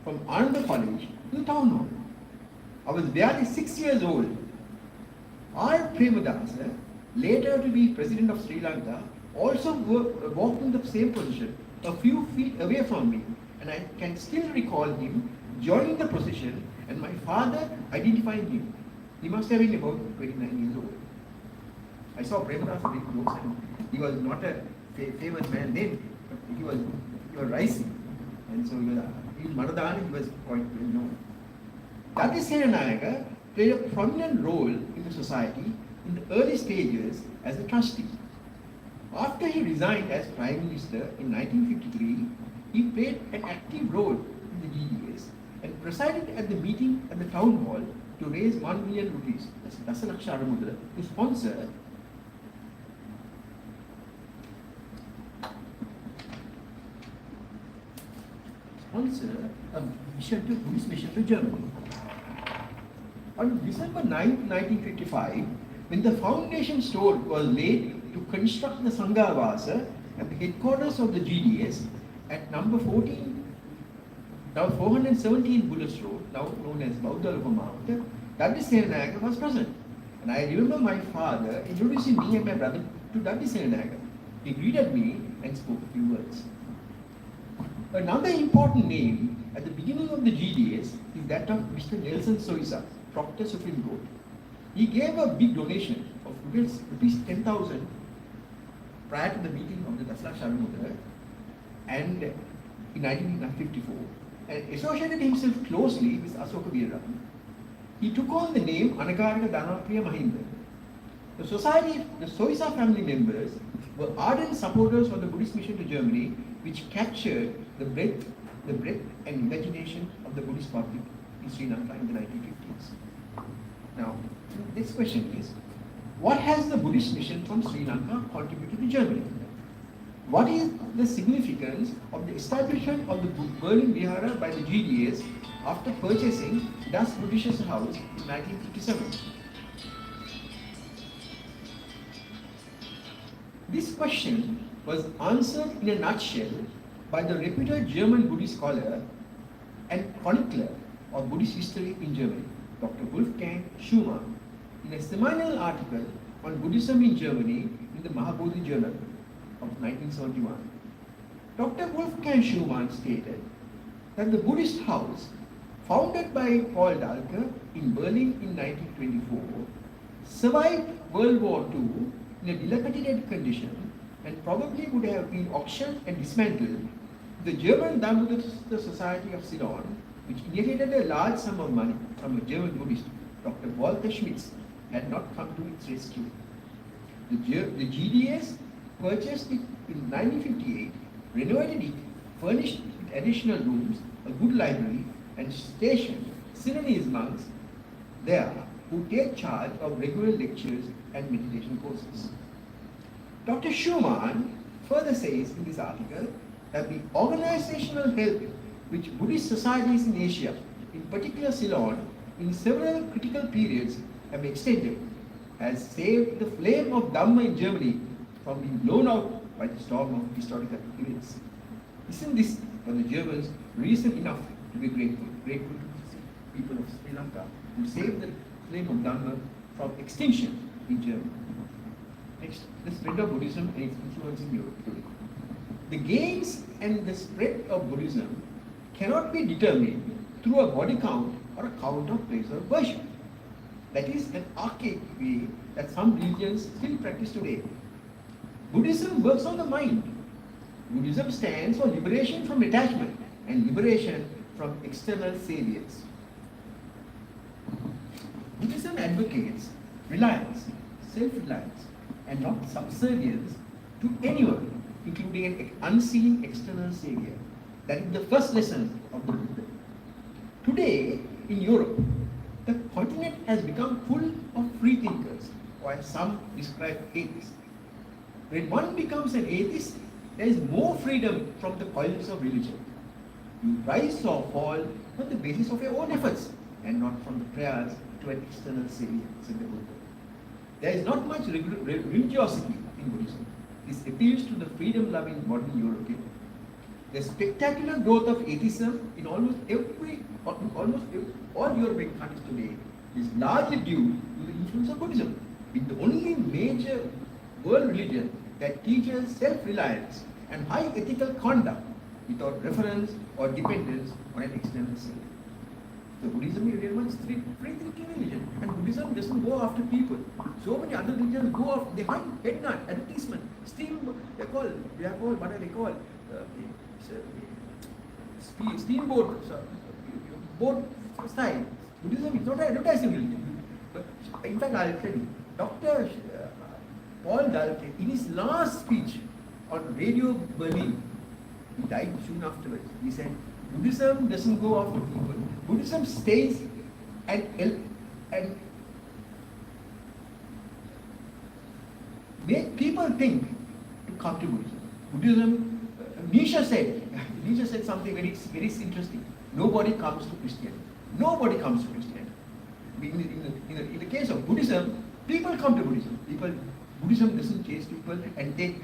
from Ananda College to the town hall. I was barely 6 years old. R. Premadasa, later to be President of Sri Lanka, also walked in the same position a few feet away from me, and I can still recall him joining the procession and my father identifying him. He must have been about 29 years old. I saw Premadasa very close, and he was not a famous man then, but he was rising, and so in Maradana he was quite well known. Dadi Senanayaka played a prominent role in the society in the early stages as a trustee. After he resigned as Prime Minister in 1953, he played an active role in the GDS and presided at the meeting at the town hall to raise 1 million rupees, that's Dasalaksha Aramudala, to sponsor a Buddhist mission to Germany. On December 9, 1955, when the foundation stone was laid to construct the Sanghavasa at the headquarters of the GDS at number 14, now 417 Bullis Road, now known as Bauddha Mount, Dadi Senanayaka was present. And I remember my father introducing me and my brother to Dadi Senanayaka. He greeted me and spoke a few words. Another important name at the beginning of the GDS is that of Mr. Nelson Soisa, Proctor Supreme Court. He gave a big donation of rupees 10,000 prior to the meeting of the Dasalaksha Aramudala and in 1954, and associated himself closely with Asoka Veeraram. He took on the name Anagarika Dhanapriya Mahinda. The society, the Soisa family members were ardent supporters of the Buddhist mission to Germany, which captured the breadth and imagination of the Buddhist public in Sri Lanka in the 1950s. Now, this question is, what has the Buddhist mission from Sri Lanka contributed to Germany? What is the significance of the establishment of the Berlin Vihara by the GDS after purchasing Das Buddhische House in 1957? This question was answered in a nutshell by the reputed German Buddhist scholar and chronicler of Buddhist history in Germany, Dr. Wolfgang Schumann, in a seminal article on Buddhism in Germany in the Mahabodhi Journal of 1971. Dr. Wolfgang Schumann stated that the Buddhist house, founded by Paul Dahlke in Berlin in 1924, survived World War II in a dilapidated condition and probably would have been auctioned and dismantled if the German Dharmaduta Society of Ceylon, which inherited a large sum of money from a German Buddhist, Dr. Walter Schmitz, had not come to its rescue. The GDS purchased it in 1958, renovated it, furnished with additional rooms, a good library, and stationed Sinhalese monks there who take charge of regular lectures and meditation courses. Dr. Schumann further says in this article that the organizational help which Buddhist societies in Asia, in particular Ceylon, in several critical periods have extended, has saved the flame of Dhamma in Germany from being blown out by the storm of historical events. Isn't this for the Germans reason enough to be grateful to the people of Sri Lanka who saved the flame of Dhamma from extinction in Germany? Next, the spread of Buddhism and its influence in Europe today. The gains and the spread of Buddhism cannot be determined through a body count or a count of place of worship. That is an archaic way that some religions still practice today. Buddhism works on the mind. Buddhism stands for liberation from attachment and liberation from external saviors. Buddhism advocates reliance, self-reliance, and not subservience to anyone, including an unseen external savior. That is the first lesson of the Buddha. Today, in Europe, the continent has become full of free thinkers, while some describe atheists. When one becomes an atheist, there is more freedom from the coils of religion. You rise or fall on the basis of your own efforts and not from the prayers to an external savior, said the Buddha. There is not much religiosity in Buddhism. This appeals to the freedom-loving modern European. The spectacular growth of atheism in almost all European countries today is largely due to the influence of Buddhism, being the only major world religion that teaches self-reliance and high ethical conduct without reference or dependence on an external savior. So Buddhism is very much free-thinking religion, and Buddhism doesn't go after people. So many other religions go after, they hunt, headnut, advertisement, steam, they call, what are they called? Steamboat, boat style. Buddhism is not an advertising religion. But in fact, I'll tell you, Dr. Paul Dahlke, in his last speech on Radio Berlin, he died soon afterwards. He said, Buddhism doesn't go after people. Buddhism stays and make people think to come to Buddhism. Buddhism, Nietzsche said something very, very interesting. Nobody comes to Christianity. Nobody comes to Christianity. In the case of Buddhism, people come to Buddhism. Buddhism doesn't chase people and take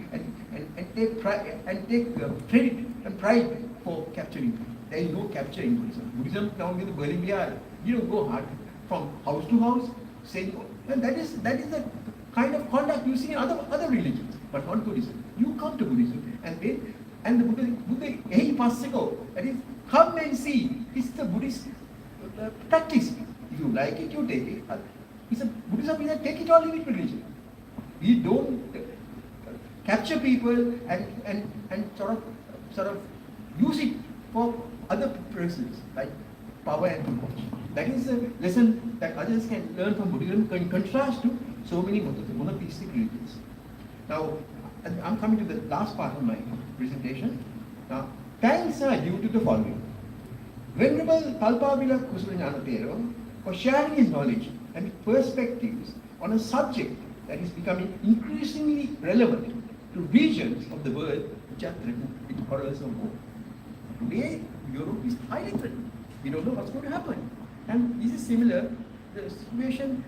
credit and pride for capturing people. There is no capture in Buddhism. Buddhism now in the Berlin Bihar, you don't go hard from house to house saying, and that is the kind of conduct you see in other religions, but not Buddhism. You come to Buddhism and the Buddha that is, come and see. It's the Buddhist practice. If you like it, you take it. Buddhism is a take it or leave it religion. We don't capture people and sort of use it for other purposes like power and privilege. That is a lesson that others can learn from Buddhism in contrast to so many monotheistic religions. Now, I'm coming to the last part of my presentation. Now, thanks are due to the following. Venerable Kalpavila Kusalagnana Thero for sharing his knowledge and perspectives on a subject that is becoming increasingly relevant to regions of the world which are threatened with horrors of war. Today, Europe is highly threatened. We don't know what's going to happen. And this is similar, the situation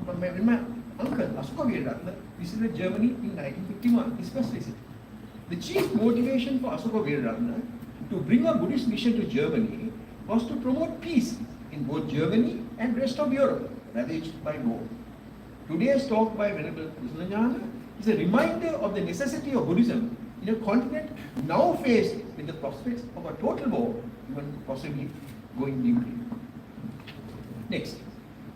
when my uncle, Asoka Veeraratna, visited Germany in 1951, his first visit. The chief motivation for Asoka Veeraratna to bring a Buddhist mission to Germany was to promote peace in both Germany and rest of Europe, ravaged by war. Today's talk by Venerable Kusalagnana is a reminder of the necessity of Buddhism in a continent now faced with the prospects of a total war, even possibly going nuclear. Next,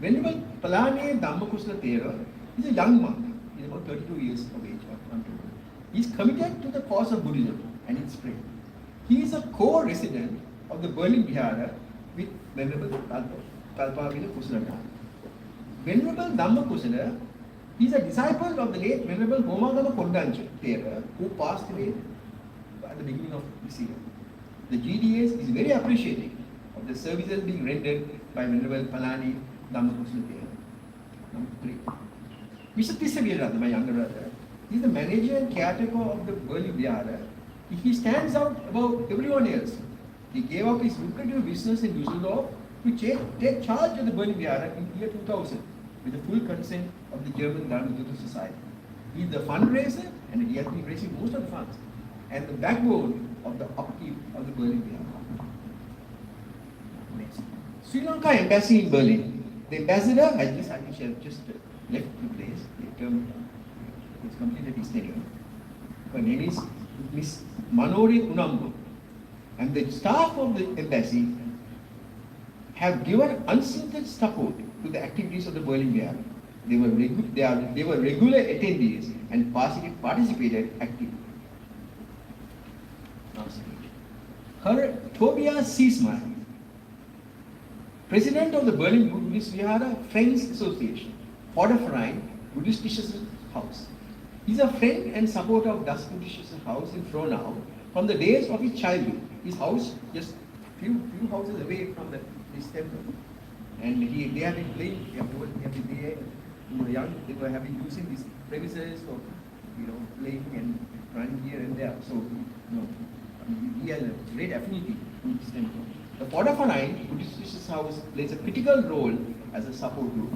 Venerable Palane Dhammakusala Thera is a young monk. He is about 32 years of age. He is committed to the cause of Buddhism and its spread. He is a co-resident of the Berlin Vihara with Venerable Kalpavila Kusalagnana. Venerable Dhammakusala is a disciple of the late Venerable Homagama Kondancha Thera, who passed away at the beginning of this year. The GDS is very appreciative of the services being rendered by Venerable Palani Dhammakusala Thera. Number 3. Mr. Tissa Veeraratna, my younger brother, is the manager and caretaker of the Berlin Vihara. He stands out above everyone else. He gave up his lucrative business in Düsseldorf to take charge of the Berlin Vihara in year 2000 with the full consent of the German Dharmaduta Society. He is the fundraiser and he has been raising most of the funds and the backbone of the upkeep of the Berlin Vihara. Next. Sri Lanka Embassy in Berlin. The ambassador has just left the place. It's completed his tenure. Her name is Miss Manori Unambo. And the staff of the embassy have given unstinted support to the activities of the Berlin Vihara. They were regular attendees and participated actively. Her Tobias Seesman, President of the Berlin Buddhist Vihara Friends Association, Vorderverein Buddhistisches Haus. He is a friend and supporter of Das Buddhistisches Haus in Frohnau from the days of his childhood. His house just few houses away from this temple. And they have been playing, they were young, they were using these premises for playing and running here and there. So he has a great affinity with this temple. The Podafanain Buddhist house plays a critical role as a support group.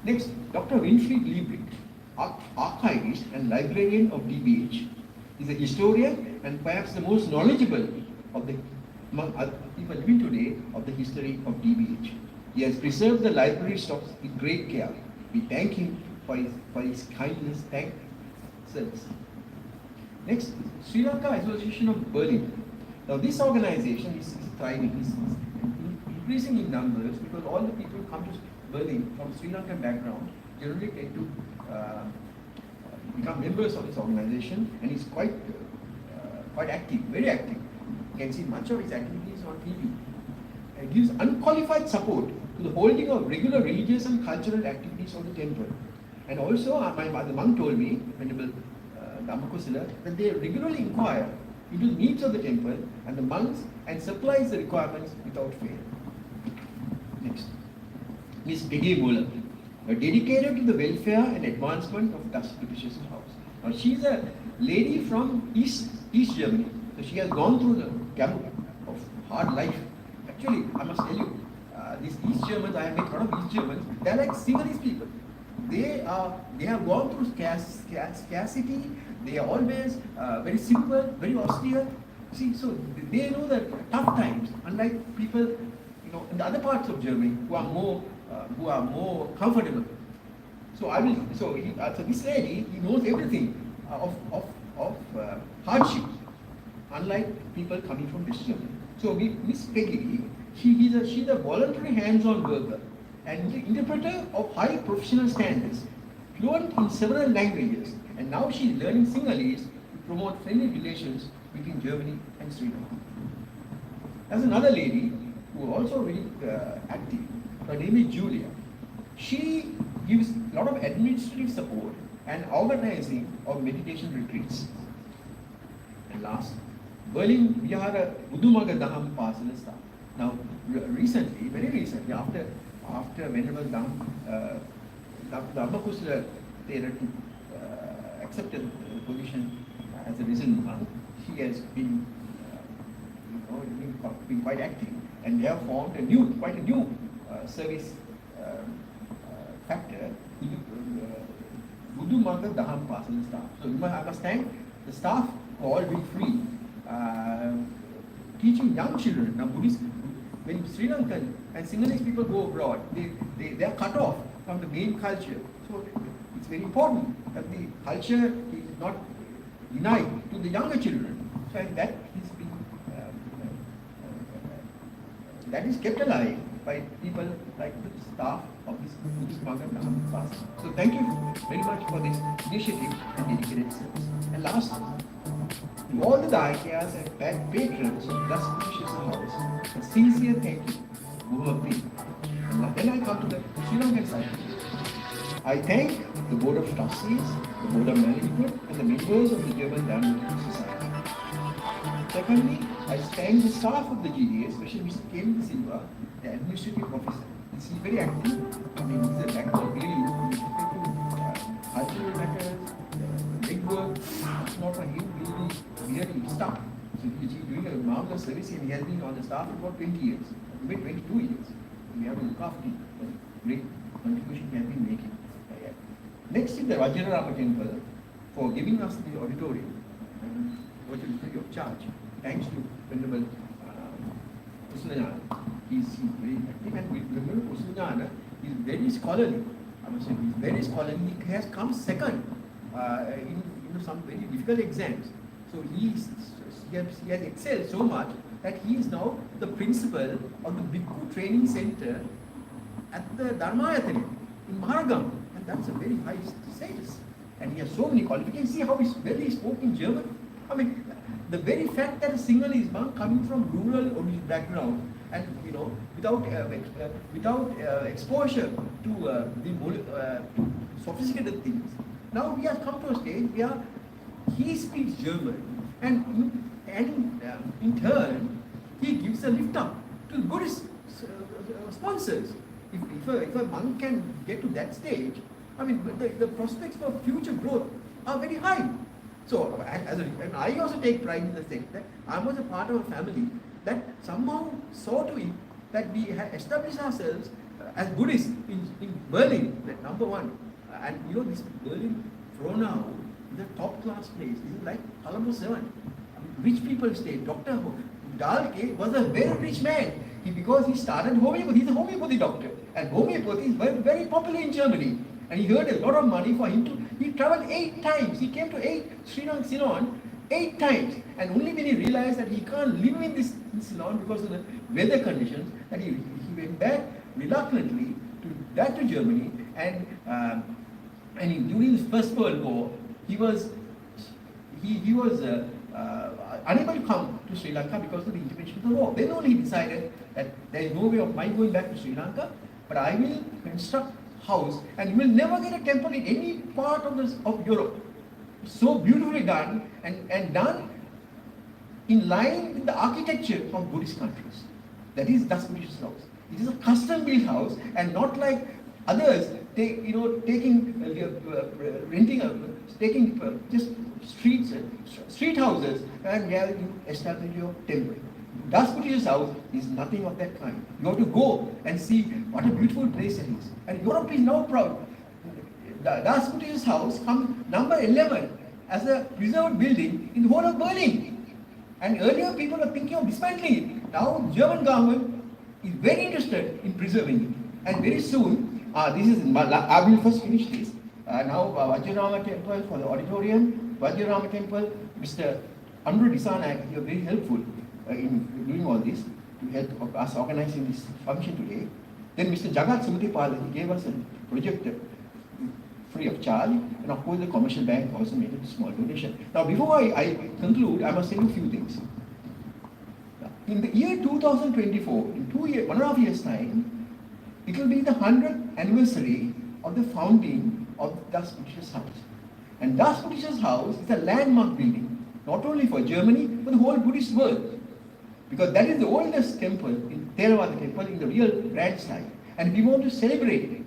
Next, Dr. Winfried Liebig, archivist and librarian of DBH, is a historian and perhaps the most knowledgeable of the among other people living today of the history of DBH. He has preserved the library stocks with great care. We thank him for his kindness, service. Next, Sri Lanka Association of Berlin. Now this organization is thriving, is increasing in numbers because all the people who come to Berlin from Sri Lankan background generally tend to become members of this organization, and is quite active, very active. You can see much of his activities on TV. It gives unqualified support to the holding of regular religious and cultural activities of the temple. And also, my monk told me, Venerable Dhammakusala, that they regularly inquire into the needs of the temple and the monks and supplies the requirements without fail. Next, Miss Peggy Muller, dedicated to the welfare and advancement of Das Buddhist House. Now, she is a lady from East Germany, so she has gone through the gamut of hard life. Actually, I must tell you, these East Germans, I have met a lot of East Germans, they are like Sinhalese people. They have gone through scarcity. They are always very simple, very austere. See, so they know the tough times, unlike people, in the other parts of Germany who are more comfortable. So So this lady, he knows everything of hardship, unlike people coming from West Germany. So Miss Peggy, she's a voluntary hands-on worker and interpreter of high professional standards, fluent in several languages, and now she's learning Sinhalese to promote friendly relations between Germany and Sri Lanka. There's another lady who is also very active. Her name is Julia. She gives a lot of administrative support and organizing of meditation retreats. And last, Berlin Vihara Udumaga Daham Pasala staff. Now, recently, very recently, after Venerable Dhammakusala accepted the position as a resident monk, she has been quite active, and they have formed quite a new service factor, Udumaga Daham Pasala staff. So you must understand, the staff are all very free, teaching young children. Now Buddhist, when Sri Lankan and Sinhalese people go abroad, they are cut off from the main culture. So it's very important that the culture is not denied to the younger children. So and that is kept alive by people like the staff of this Buddhist Maga Dhamma Pasala. So thank you very much for this initiative and dedicated service. And last, to all the Daikyas and patrons of Das Buddhist House, a sincere thank you. And then I come to the Sri Lankan side. I thank the Board of Trustees, the Board of Management, and the members of the German Dharmaduta Society. Secondly, I thank the staff of the GDA, especially Mr. K. Silva, the administrative officer. He's very active. I mean, he's a backbone really cultural matters, legwork. It's not for him really stuck. So he's doing a marvelous service, and he has been on the staff for about 20 years, maybe 22 years. We have to look after him. Great contribution he has been making. Next is the Vajrarama temple for giving us the auditorium, which is free of charge. Thanks to Venerable Kusalagnana. He's very active, and Venerable Kusalagnana is very scholarly. I must say, he's very scholarly. He has come second in some very difficult exams. So he has excelled so much that he is now the principal of the Bhikkhu Training Center at the Dharmayatana in Maharagam. And that's a very high status. And he has so many qualifications. See how he spoke in German? I mean, the very fact that a Sinhalese monk coming from rural background and without exposure to sophisticated things. Now he has come to a stage where he speaks German, and in turn he gives a lift up to Buddhist sponsors. If a monk can get to that stage, I mean, the prospects for future growth are very high. So, and I also take pride in the sense that I was a part of a family that somehow saw to it that we had established ourselves as Buddhists in Berlin, that number one. And you know, this Berlin, Frohnau, is a top class place. This is like Colombo 7. Rich people stay. Dr. Dahlke was a very rich man. Because he started homeopathy, he's a homeopathy doctor. And homeopathy is very, very popular in Germany. And he earned a lot of money for him to, he traveled 8 times. He came to Sri Lanka Ceylon 8 times. And only when he realized that he can't live in this Ceylon because of the weather conditions, that he went back reluctantly back to Germany. And during the First World War, he was unable to come to Sri Lanka because of the intervention of the war. Then only he decided that there is no way of my going back to Sri Lanka, but I will construct house, and you will never get a temple in any part of Europe. So beautifully done, and done in line with the architecture of Buddhist countries. That is Das Buddhist house. It is a custom-built house, and not like others, taking just street houses, and where you establish your temple. Das Buddhist house is nothing of that kind. You have to go and see what a beautiful place it is. And Europe is now proud. The Das Buddhist house comes number 11 as a preserved building in the whole of Berlin. And earlier people were thinking of dismantling it. Now German government is very interested in preserving it. And very soon, I will first finish this. Now Vajrayana Temple for the auditorium, Vajrayana Temple, Mr. Andrew Disanak, you are very helpful in doing all this to help us organizing this function today. Then Mr. Jagat Sumutipal, he gave us a projector free of charge, and of course the commercial bank also made a small donation. Now before I conclude, I must say a few things. In the year 2024, in 1.5 years time, it will be the 100th anniversary of the founding of Das Buddhist House. And Das Buddhist House is a landmark building, not only for Germany, but the whole Buddhist world. Because that is the oldest temple, in Theravada temple, in the real grand style. And we want to celebrate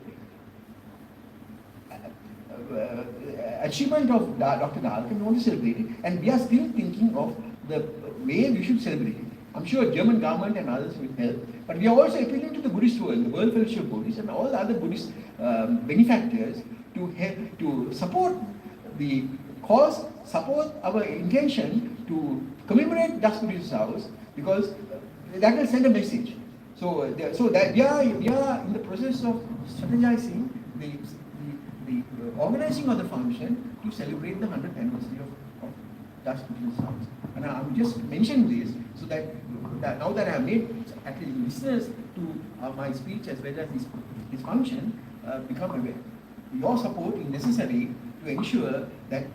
achievement of Dr. Dahlke, we want to celebrate it. And we are still thinking of the way we should celebrate it. I'm sure German government and others will help. But we are also appealing to the Buddhist world, the World Fellowship of Buddhists, and all the other Buddhist benefactors to help, to support the cause, support our intention to commemorate Das Buddhist House, because that will send a message. So that we are in the process of strategizing the organizing of the function to celebrate the 100th anniversary of Das Buddhist House. And I'm just mentioning this so that now that I have made at least listeners to my speech as well as this function become aware. Your support is necessary to ensure that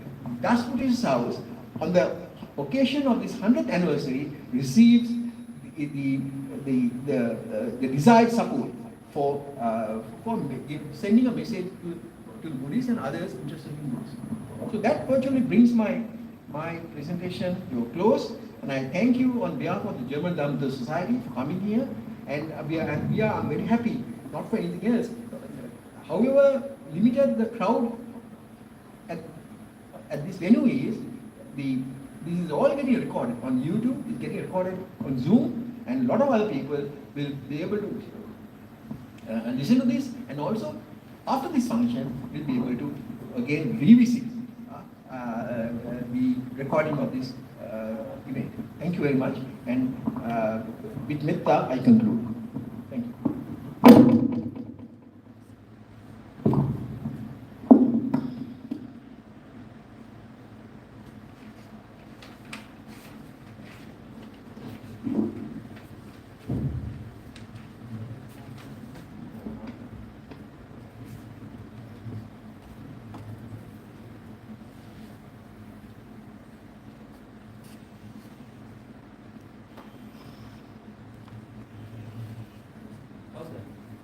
Das Buddhist House, on the occasion of this 100th anniversary, receives the desired support for sending a message to Buddhists and others interested in Buddhism. So that virtually brings my presentation to a close, and I thank you on behalf of the German Dharmaduta Society for coming here, and I'm very happy, not for anything else. However limited the crowd at this venue is, this is all getting recorded on YouTube, it's getting recorded on Zoom, and a lot of other people will be able to listen to this, and also after this function will be able to again revisit the recording of this event. Thank you very much, and with metta I conclude.